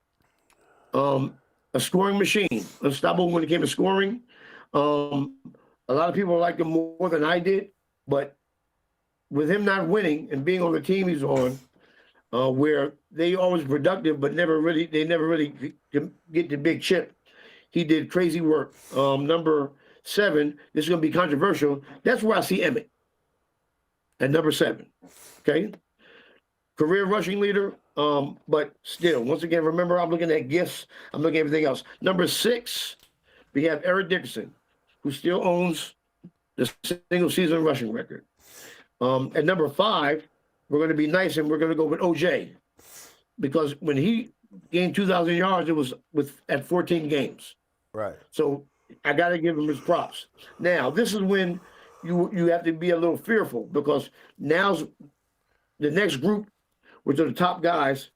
A scoring machine, unstoppable when it came to scoring. A lot of people liked him more than I did, but with him not winning and being on the team he's on, where they always productive, but never really get the big chip. He did crazy work. Number 7, this is going to be controversial. That's where I see Emmitt at number 7. Okay, career rushing leader. But still, once again, remember I'm looking at gifts. I'm looking at everything else. Number 6, we have Eric Dickerson, who still owns the single season rushing record. At number 5, we're going to be nice and we're going to go with OJ, because when he gained 2,000 yards, it was at 14 games. Right. So I got to give him his props. Now, this is when you have to be a little fearful, because now's the next group, which are the top guys.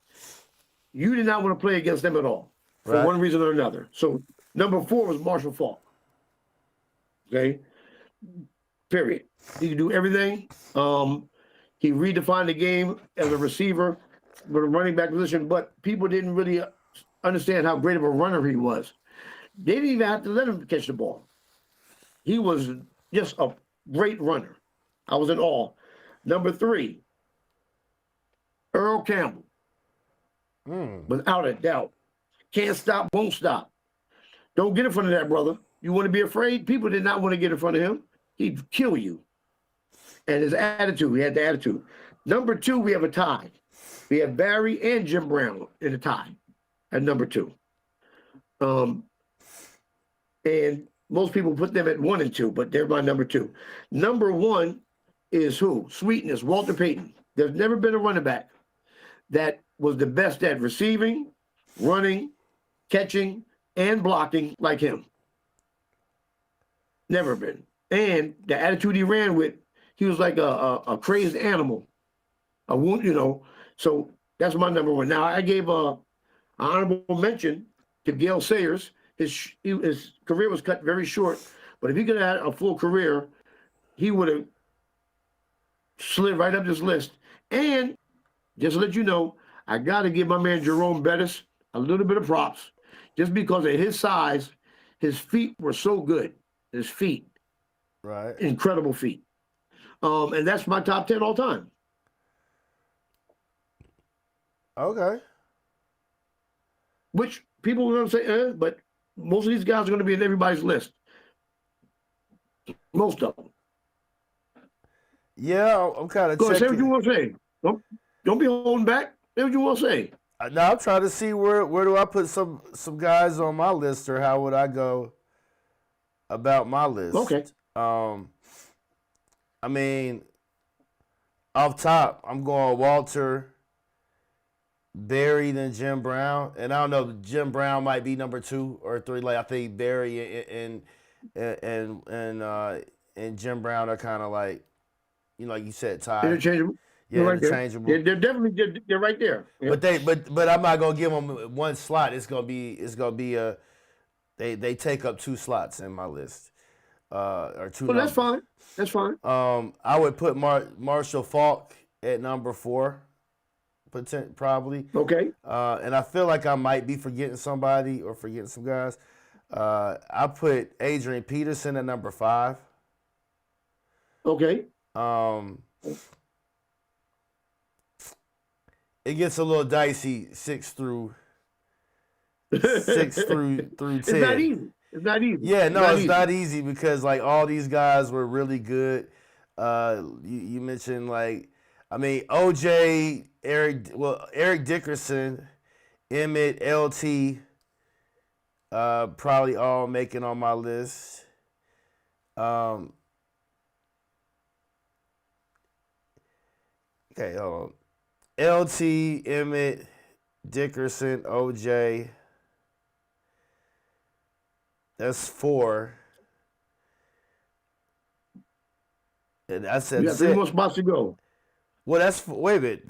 You did not want to play against them at all for one reason or another. So number 4 was Marshall Faulk. Okay. Period. He could do everything. He redefined the game as a receiver with a running back position, but people didn't really understand how great of a runner he was. They didn't even have to let him catch the ball. He was just a great runner. I was in awe. Number 3, Earl Campbell, without a doubt. Can't stop, won't stop. Don't get in front of that brother. You want to be afraid? People did not want to get in front of him. He'd kill you. And his attitude, he had the attitude. Number 2, we have a tie. We have Barry and Jim Brown in a tie at number 2. And most people put them at 1 and 2, but they're my number 2. Number 1 is who? Sweetness, Walter Payton. There's never been a running back that was the best at receiving, running, catching, and blocking like him. Never been. And the attitude he ran with, he was like a crazed animal. So that's my number 1. Now, I gave an honorable mention to Gale Sayers. His career was cut very short, but if he could have had a full career, he would have slid right up this list. And just to let you know, I got to give my man Jerome Bettis a little bit of props. Just because of his size, his feet were so good. His feet. Right. Incredible feet. And that's my top 10 all time. Okay. Which people are going to say, but most of these guys are going to be in everybody's list. Most of them. Yeah, I'm kind of checking. Say what you want to say. Don't be holding back. Say what you want to say. Now I'm trying to see where do I put some guys on my list, or how would I go about my list? Okay. I mean, off top, I'm going Walter, Barry, then Jim Brown, and I don't know. Jim Brown might be number 2 or 3. Like I think Barry and Jim Brown are kind of like, like you said, tied. Interchangeable. Yeah, right interchangeable. They're definitely they're right there. Yep. But I'm not gonna give them one slot. It's gonna be a they take up 2 slots in my list, or 2. Well, that's fine. That's fine. I would put Marshall Faulk at number 4, probably. Okay. And I feel like I might be forgetting somebody or forgetting some guys. I put Adrian Peterson at number 5. Okay. It gets a little dicey 6 through 10. It's not easy. It's not easy. Yeah, no, it's not easy because like all these guys were really good. You mentioned OJ, Eric Dickerson, Emmitt, LT, probably all making on my list. Okay, hold on. LT, Emmitt, Dickerson, OJ. That's 4. And I said you got 3 more spots to go. Well, wait a minute.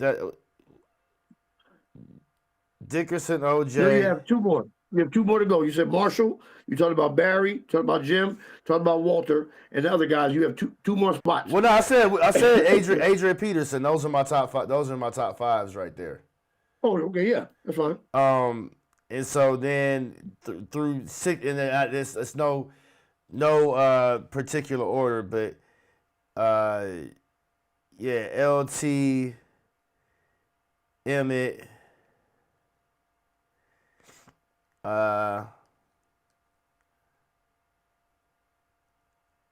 Dickerson, OJ. No, you have 2 more. You have 2 more to go. You said Marshall. You talked about Barry. Talked about Jim. Talked about Walter and the other guys. You have two more spots. Well, no, I said Adrian Peterson. Those are my top 5. Those are my top 5s right there. Oh, okay, yeah, that's fine. And so then through 6, and then it's no particular order, but yeah, LT, Emmitt,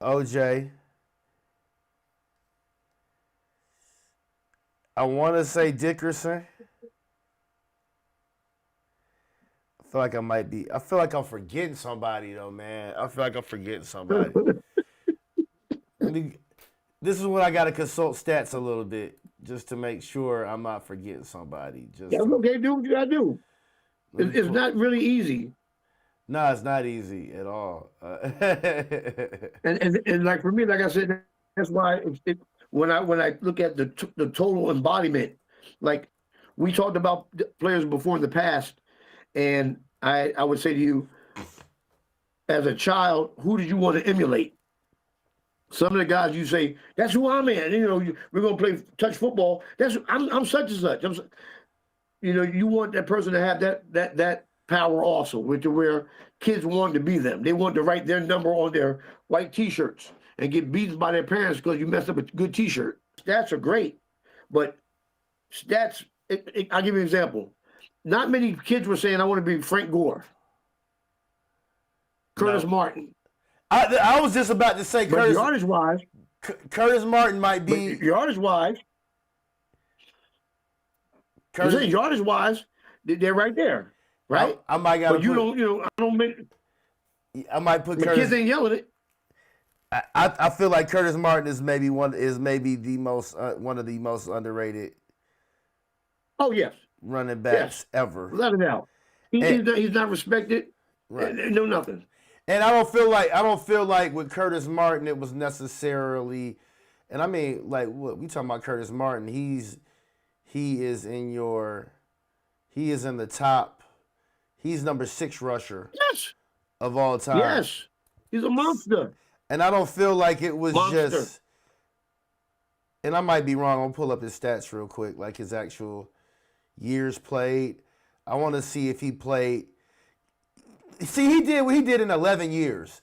OJ. I want to say Dickerson. I feel like I'm forgetting somebody though, man. I feel like I'm forgetting somebody. This is when I got to consult stats a little bit just to make sure I'm not forgetting somebody. That's okay. Do what you got to do. It's not really easy. No, it's not easy at all. and like for me, like I said, that's why when I look at the total embodiment, like we talked about players before in the past, and I would say to you, as a child, who did you want to emulate? Some of the guys you say, that's who I'm in. We're gonna play touch football. I'm such and such. You want that person to have that power also, where kids wanted to be them. They wanted to write their number on their white T-shirts and get beaten by their parents because you messed up a good T-shirt. Stats are great, but stats I'll give you an example. Not many kids were saying, I want to be Frank Gore, Curtis Martin. I was just about to say But yardage-wise, Curtis Martin might be yardage-wise. I'm saying yardage-wise, they're right there, right? I might got. But I don't make. I might put the Curtis. Kids ain't yelling it. I feel like Curtis Martin is maybe one of the most underrated. Oh yes, running backs ever. Without a doubt, he's not respected. Right. No nothing. And I don't feel like with Curtis Martin it was necessarily, and I mean like what we talking about Curtis Martin. He is in the top. He's number 6 rusher. Yes. Of all time. Yes. He's a monster. And I don't feel like it was just. And I might be wrong. I'll pull up his stats real quick, like his actual years played. I want to see if he played. See, he did what he did in 11 years.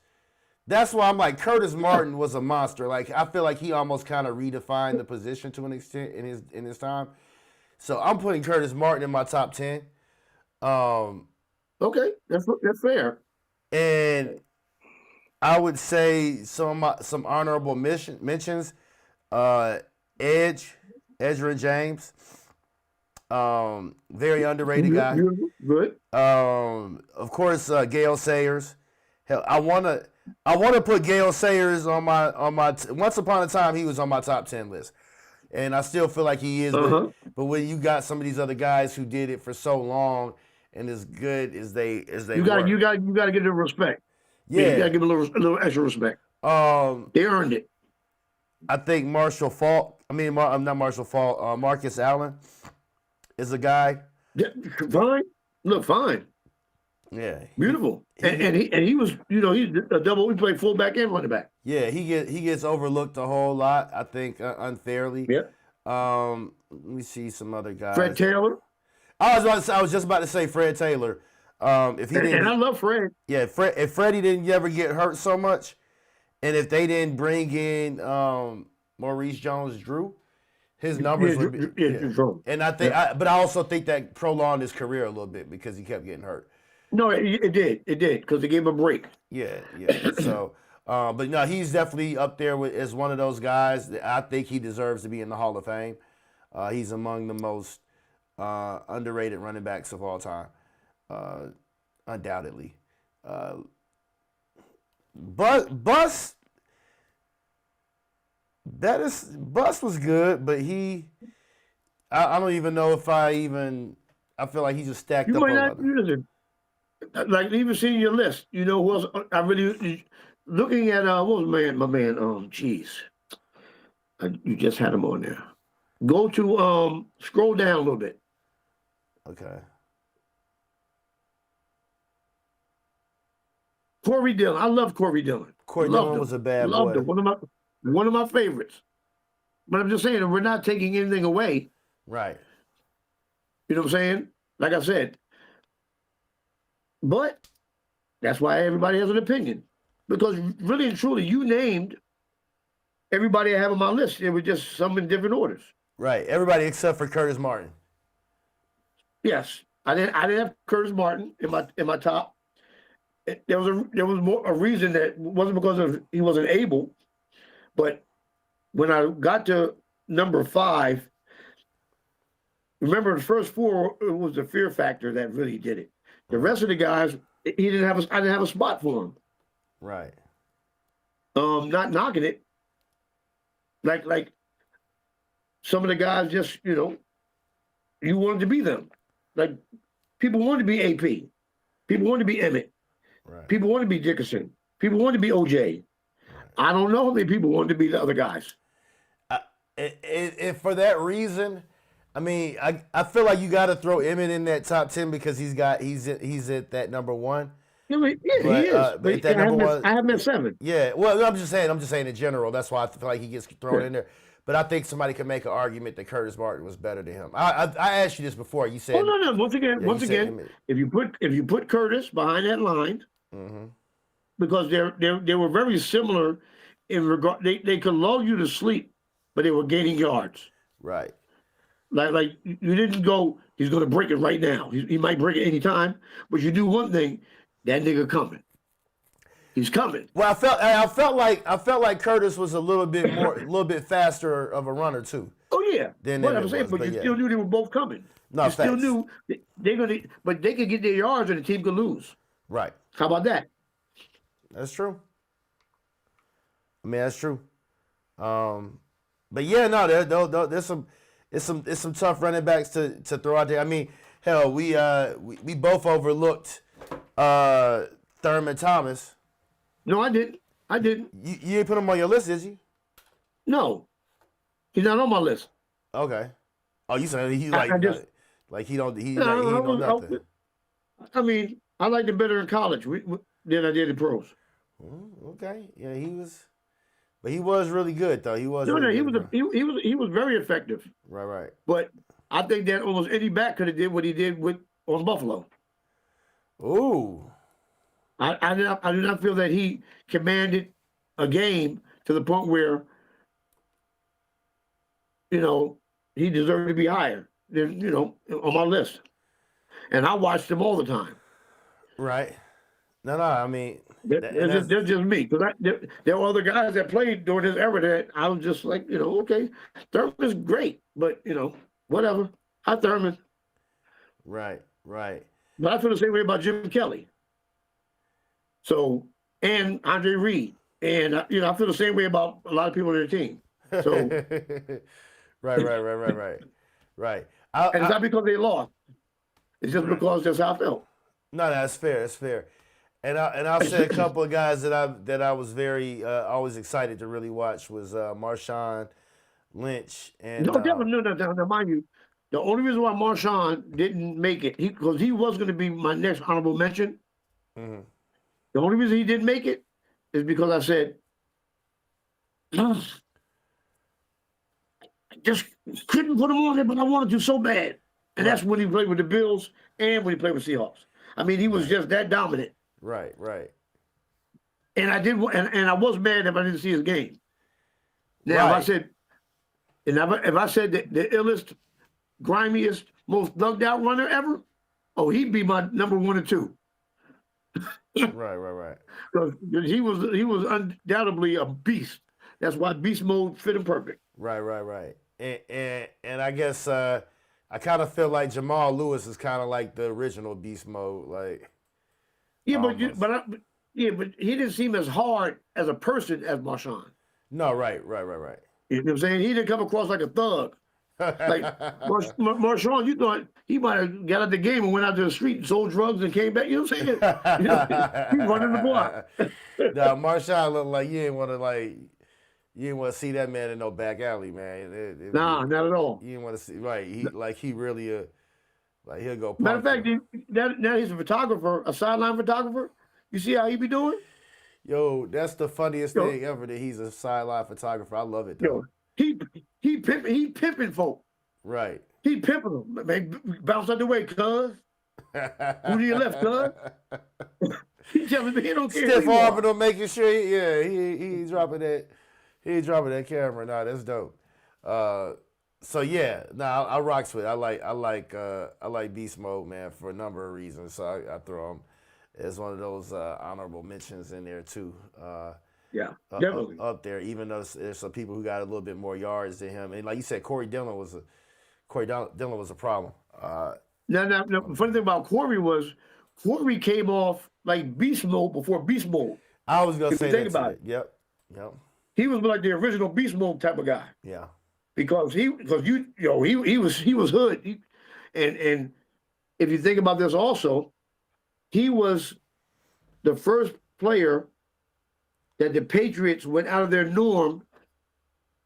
That's why I'm like, Curtis Martin was a monster. Like, I feel like he almost kind of redefined the position to an extent in his time. So I'm putting Curtis Martin in my top 10. Okay, that's fair. And I would say some honorable mentions. Adrian James. Very underrated guy. Good. Of course, Gale Sayers. Hell, I wanna put Gale Sayers on my. Once upon a time, he was on my top 10 list, and I still feel like he is. But when you got some of these other guys who did it for so long and as good as they you got to give them respect. Yeah, you got to give them a little extra respect. They earned it. I think Marshall Faulk. I'm not Marshall Faulk. Marcus Allen is a guy. Yeah, fine. Look, fine. Yeah, beautiful. And he was, he's a double. We played fullback and running back. Yeah, he gets overlooked a whole lot. I think unfairly. Yeah. Let me see some other guys. Fred Taylor. I was just about to say Fred Taylor. If he didn't, and I love Fred. Yeah, if Freddie didn't ever get hurt so much, and if they didn't bring in Maurice Jones-Drew, his numbers would be. And I think, but I also think that prolonged his career a little bit because he kept getting hurt. No, it did because they gave him a break. Yeah. So, but no, he's definitely up there as one of those guys that I think he deserves to be in the Hall of Fame. He's among the most underrated running backs of all time, undoubtedly. But Bus was good, but I don't even know if I feel like he just stacked up. You might not like even seeing your list. You know who else? I really looking at what was my man? Jeez, you just had him on there. Go to scroll down a little bit. Okay. Corey Dillon. I love Corey Dillon. Corey Dillon was a bad boy. Him. One of my favorites. But I'm just saying, we're not taking anything away. Right. You know what I'm saying? Like I said. But that's why everybody has an opinion. Because really and truly, you named everybody I have on my list. It was just some in different orders. Right. Everybody except for Curtis Martin. Yes. I didn't have Curtis Martin in my top. There was more a reason that wasn't because he wasn't able, but when I got to number 5, remember the first 4, it was the fear factor that really did it. The rest of the guys, I didn't have a spot for them. Right. Not knocking it. Like some of the guys just, you wanted to be them. Like people wanted to be AP. People wanted to be Emmitt. Right. People wanted to be Dickerson. People wanted to be OJ. Right. I don't know how many people wanted to be the other guys. And for that reason, I feel like you got to throw Emmitt in that top 10 because he's at that number 1. Yeah, he is. But I have him at 7. Yeah, well, I'm just saying in general. That's why I feel like he gets thrown in there. But I think somebody can make an argument that Curtis Martin was better than him. I asked you this before. You said. Oh no. Once again, if you put Curtis behind that line, because they were very similar in regard. They could lull you to sleep, but they were gaining yards. Right. Like you didn't go, he's going to break it right now. He might break it anytime, but you do one thing, that nigga coming. He's coming. Well, I felt like Curtis was a little bit faster of a runner too. Oh yeah, Than what it I'm saying, was, but you yeah. still knew they were both coming. No, you still facts. knew they're gonna, but they could get their yards and the team could lose. Right. How about that? That's true. I mean, that's true. But yeah, no, there's some tough running backs to throw out there. I mean, hell, we both overlooked Thurman Thomas. No, I didn't. You didn't put him on your list, did you? No, he's not on my list. Okay. Oh, you said he he know nothing. I mean, I liked him better in college than I did in pros. Okay. Yeah, he was really good though. He was very effective. Right. But I think that almost any back could have did what he did on Buffalo. Ooh. I do not feel that he commanded a game to the point where, he deserved to be higher than, on my list. And I watched him all the time. Right. No, I mean. That's just me. Because there were other guys that played during his era that I was just like, okay, Thurman's great. But, whatever. Hi, Thurman. Right. But I feel the same way about Jim Kelly. So, and Andre Reed. And, I feel the same way about a lot of people on their team. So. Right. And it's not because they lost. It's just because that's how I felt. No, that's fair. And I'll say a couple of guys that I was very always excited to really watch was Marshawn, Lynch, and no, mind you, the only reason why Marshawn didn't make it, because he was going to be my next honorable mention. Mm-hmm. The only reason he didn't make it is because I said, I just couldn't put him on there, but I wanted to so bad. And that's when he played with the Bills and when he played with Seahawks. I mean, he was just that dominant. Right. And I I was mad if I didn't see his game. Now, if I said that the illest, grimiest, most thugged out runner ever, he'd be my number 1 or 2. Right. Because he was undoubtedly a beast. That's why beast mode fit him perfect. Right. And I guess I kind of feel like Jamal Lewis is kind of like the original beast mode, like. Yeah, but he didn't seem as hard as a person as Marshawn. No, right. You know what I'm saying? He didn't come across like a thug. Like Marshawn, you thought he might have got out the game and went out to the street and sold drugs and came back. You know what I'm saying? He running the block. Now Marshawn looked like you didn't want to see that man in no back alley, man. Nah, not at all. You didn't want to see, right? He really he'll go. Matter of fact, now he's a photographer, a sideline photographer. You see how he be doing? Yo, that's the funniest thing ever that he's a sideline photographer. I love it though. He pimping folk. Right. He pimping them. Man, bounce out the way, cuz. Who to your left, cuz? He telling me he don't care. Stiff arming him, making sure he dropping that. He dropping that camera. Nah, that's dope. So yeah, I rocks with it. I like beast mode, man, for a number of reasons. So I throw him as one of those honorable mentions in there too. Yeah, definitely up there. Even though there's some people who got a little bit more yards than him, and like you said, Dillon was a problem. Now, the funny thing about Corey came off like beast mode before beast mode. I was gonna say that. Think about it. Yep. He was like the original beast mode type of guy. Yeah. Because he was hood, and if you think about this also, he was the first player that the Patriots went out of their norm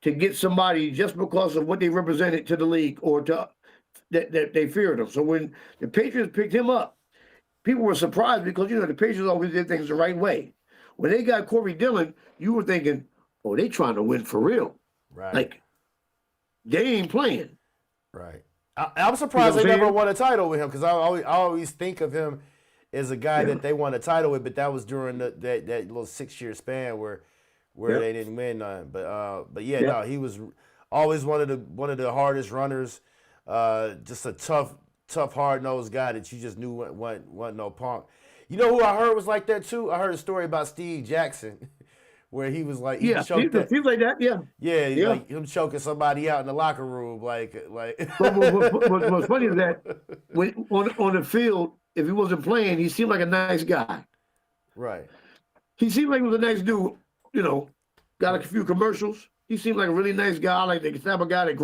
to get somebody just because of what they represented to the league or that they feared him. So when the Patriots picked him up, people were surprised because the Patriots always did things the right way. When they got Corey Dillon, you were thinking, they trying to win for real. Right. Like, they ain't playing. Right. I'm surprised they never won a title with him because I always think of him as a guy that they won a title with, but that was during that little 6-year span where they didn't win none. But no, he was always one of the hardest runners. Just a tough, hard nosed guy that you just knew wasn't no punk. You know who I heard was like that too? I heard a story about Steve Jackson, where he was like he choked that. Seems like that. Yeah, Yeah, like him choking somebody out in the locker room, like. But what's funny is that when on the field, if he wasn't playing, he seemed like a nice guy. Right. He seemed like he was a nice dude. You know, got a few commercials. He seemed like a really nice guy, like the type of guy that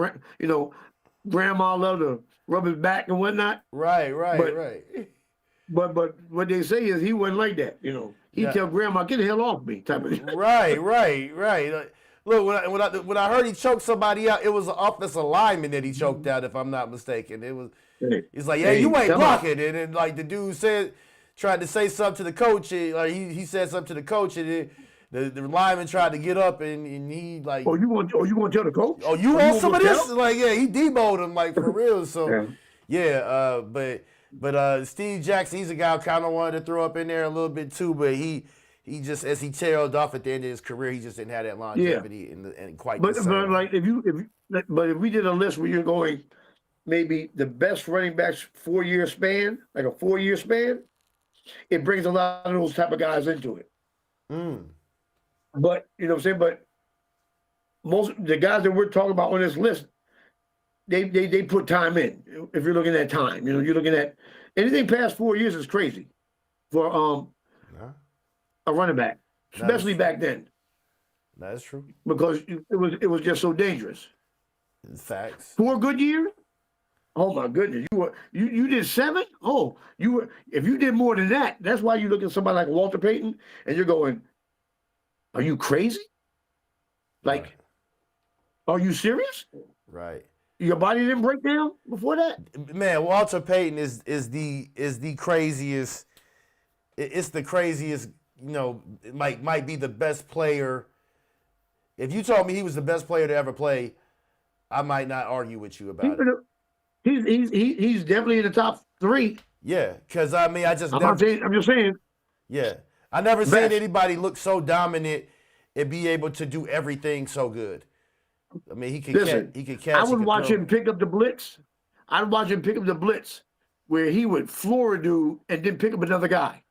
grandma loved to rub his back and whatnot. Right. But what they say is he wasn't like that. You know, he'd tell grandma, "Get the hell off me," type of thing. Right. Look, when I heard he choked somebody out, it was an offensive lineman that he choked out, if I'm not mistaken. It was. He's like, "Yeah, you ain't blocking," and then like the dude tried to say something to the coach. Like he said something to the coach, and then the lineman tried to get up, and he like, "Oh, you want to tell the coach? Oh, you want some of this?" Like, yeah, he demoted him like for real. So, but Steve Jackson, he's a guy I kind of wanted to throw up in there a little bit too, but he just, as he tailed off at the end of his career, he just didn't have that longevity and quite. But like if we did a list where you're going, maybe the best running backs 4-year span, like a 4-year span, it brings a lot of those type of guys into it. But you know what I'm saying. But most the guys that we're talking about on this list, they put time in. If you're looking at time, you know, you're looking at anything past 4 years is crazy for a running back, especially back then. That's true. Because it was just so dangerous. Facts. 4 good years. Oh my goodness, you did 7. Oh, if you did more than that, that's why you look at somebody like Walter Payton and you're going, are you crazy? Like, are you serious? Right. Your body didn't break down before that? Man, Walter Payton is the craziest. It's the craziest. You know, it might be the best player. If you told me he was the best player to ever play, I might not argue with you about it. He's definitely in the top 3. Yeah, because I mean, I'm just saying. Yeah, I never seen anybody look so dominant and be able to do everything so good. I mean, he could catch. I would watch him pick up the blitz. I'd watch him pick up the blitz, where he would floor a dude and then pick up another guy.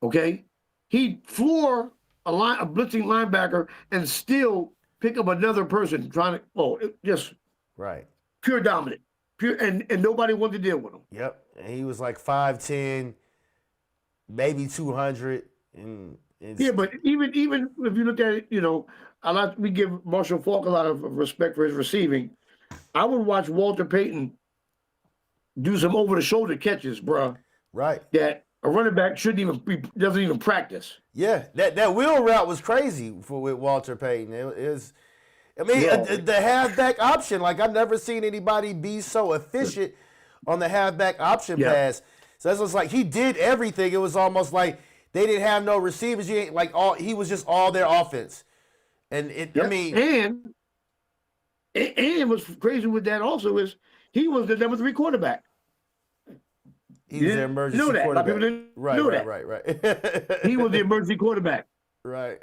Okay, he'd floor a blitzing linebacker and still pick up another person trying to. Just right. Pure dominant. Pure and nobody wanted to deal with him. Yep. And he was like 5'10", maybe 200. Yeah, but even if you look at it, you know, we give Marshall Faulk a lot of respect for his receiving. I would watch Walter Payton do some over-the-shoulder catches, bro. Right. That a running back doesn't even practice. Yeah, that wheel route was crazy with Walter Payton. It is. I mean, the halfback option, like I've never seen anybody be so efficient on the halfback option pass. So that's just like he did everything. It was almost like they didn't have no receivers. He was just all their offense. And I mean, and what's crazy with that also is he was the number 3 quarterback. He was the emergency quarterback. People didn't know that. Right. He was the emergency quarterback. Right.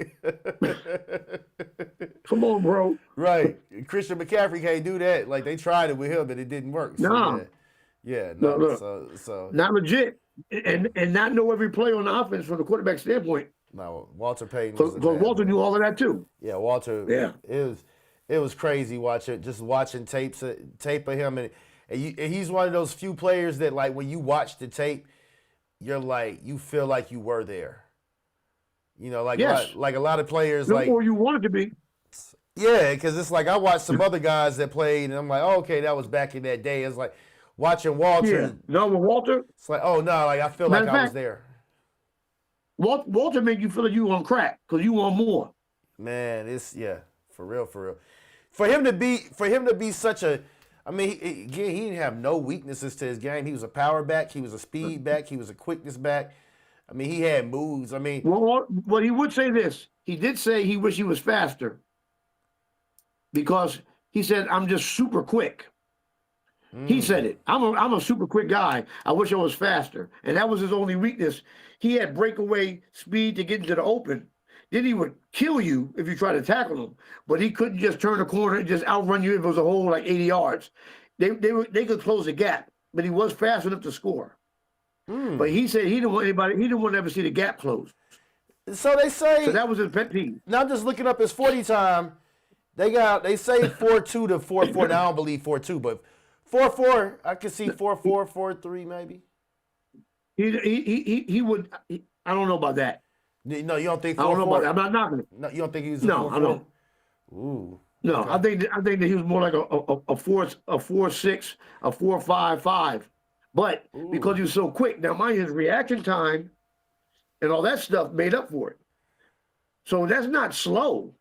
Come on, bro. Right. Christian McCaffrey can't do that. Like they tried it with him, but it didn't work. So, no. Yeah. Look, so not legit, and not know every play on the offense from the quarterback standpoint. No, Walter Payton. Because Walter knew all of that too. Yeah, Walter. Yeah. It was crazy watching tape of him, and he's one of those few players that like when you watch the tape, you're like you feel like you were there. You know, like a lot of players or you wanted to be. Yeah, because it's like I watched some other guys that played, and I'm like, oh, okay, that was back in that day. It's like watching Walter. Yeah. No, with Walter. It's like, oh no, like I feel like I was there. Walter made you feel like you were on crack because you want more. Man, it's for real. For him to be such a, I mean, he didn't have no weaknesses to his game. He was a power back. He was a speed back. He was a quickness back. I mean, he had moves. I mean, well, he would say this. He did say he wished he was faster because he said, "I'm just super quick." He said it. I'm a super quick guy. I wish I was faster, and that was his only weakness. He had breakaway speed to get into the open. Then he would kill you if you try to tackle him. But he couldn't just turn the corner and just outrun you if it was a hole like 80 yards. They could close the gap, but he was fast enough to score. But he said he didn't want anybody. He didn't want to ever see the gap close. So they say. So that was his pet peeve. Now I'm just looking up his 40 time. They say 4.2 to 4.4. Now I don't believe 4.2, but 4.4. I could see 4.4, 4.3 maybe. He would. I don't know about that. No, you don't think 4.4? I don't know about that. I'm not knocking it. No, you don't think he was? No, 4.4? I don't. Ooh. No, Okay. I think that he was more like a 4.6, a 4.55. But because he was so quick, now mind you, his reaction time and all that stuff made up for it. So that's not slow.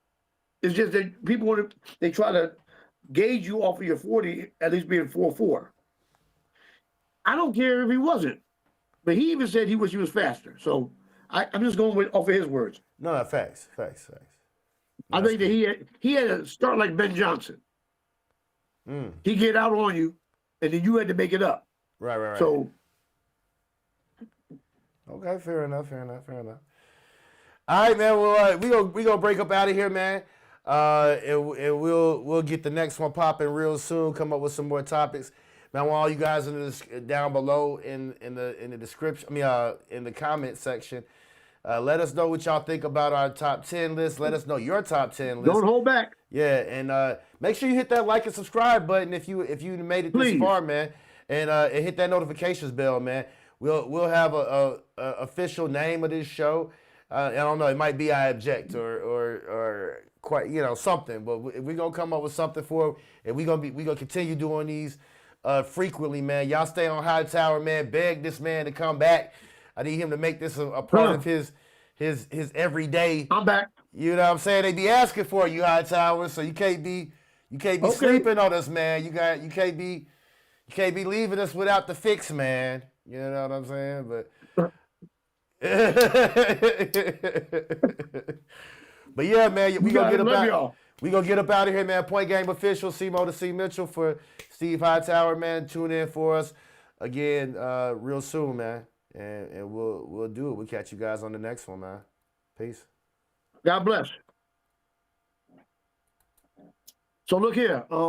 It's just that people they try to gauge you off of your 40, at least being 4.4. I don't care if he wasn't, but he even said he wished he was faster. So I'm just going off of his words. No, facts. I think that he had to start like Ben Johnson. He get out on you, and then you had to make it up. Right. So, okay, fair enough. All right, man. Well, we gonna break up out of here, man. And we'll get the next one popping real soon. Come up with some more topics. Man, I want all you guys down below in the description. In the comment section. Let us know what y'all think about our top 10 list. Let us know your top 10 list. don't hold back. Yeah, and make sure you hit that like and subscribe button if you made it this far, man. And hit that notifications bell, man. We'll have a official name of this show. I don't know. It might be I Object or quite something. But we're gonna come up with something for it, and we gonna continue doing these frequently, man. Y'all stay on Hightower, man. Beg this man to come back. I need him to make this a part of his everyday. I'm back. You know what I'm saying? They be asking for you, Hightower, so you can't be sleeping on us, man. You can't be leaving us without the fix, man. You know what I'm saying? But yeah, man, we gonna get up out of here, man. Point Game official, Simo the C Mitchell for Steve Hightower, man. Tune in for us again real soon, man. And we'll do it. We'll catch you guys on the next one, man. Peace. God bless. So look here.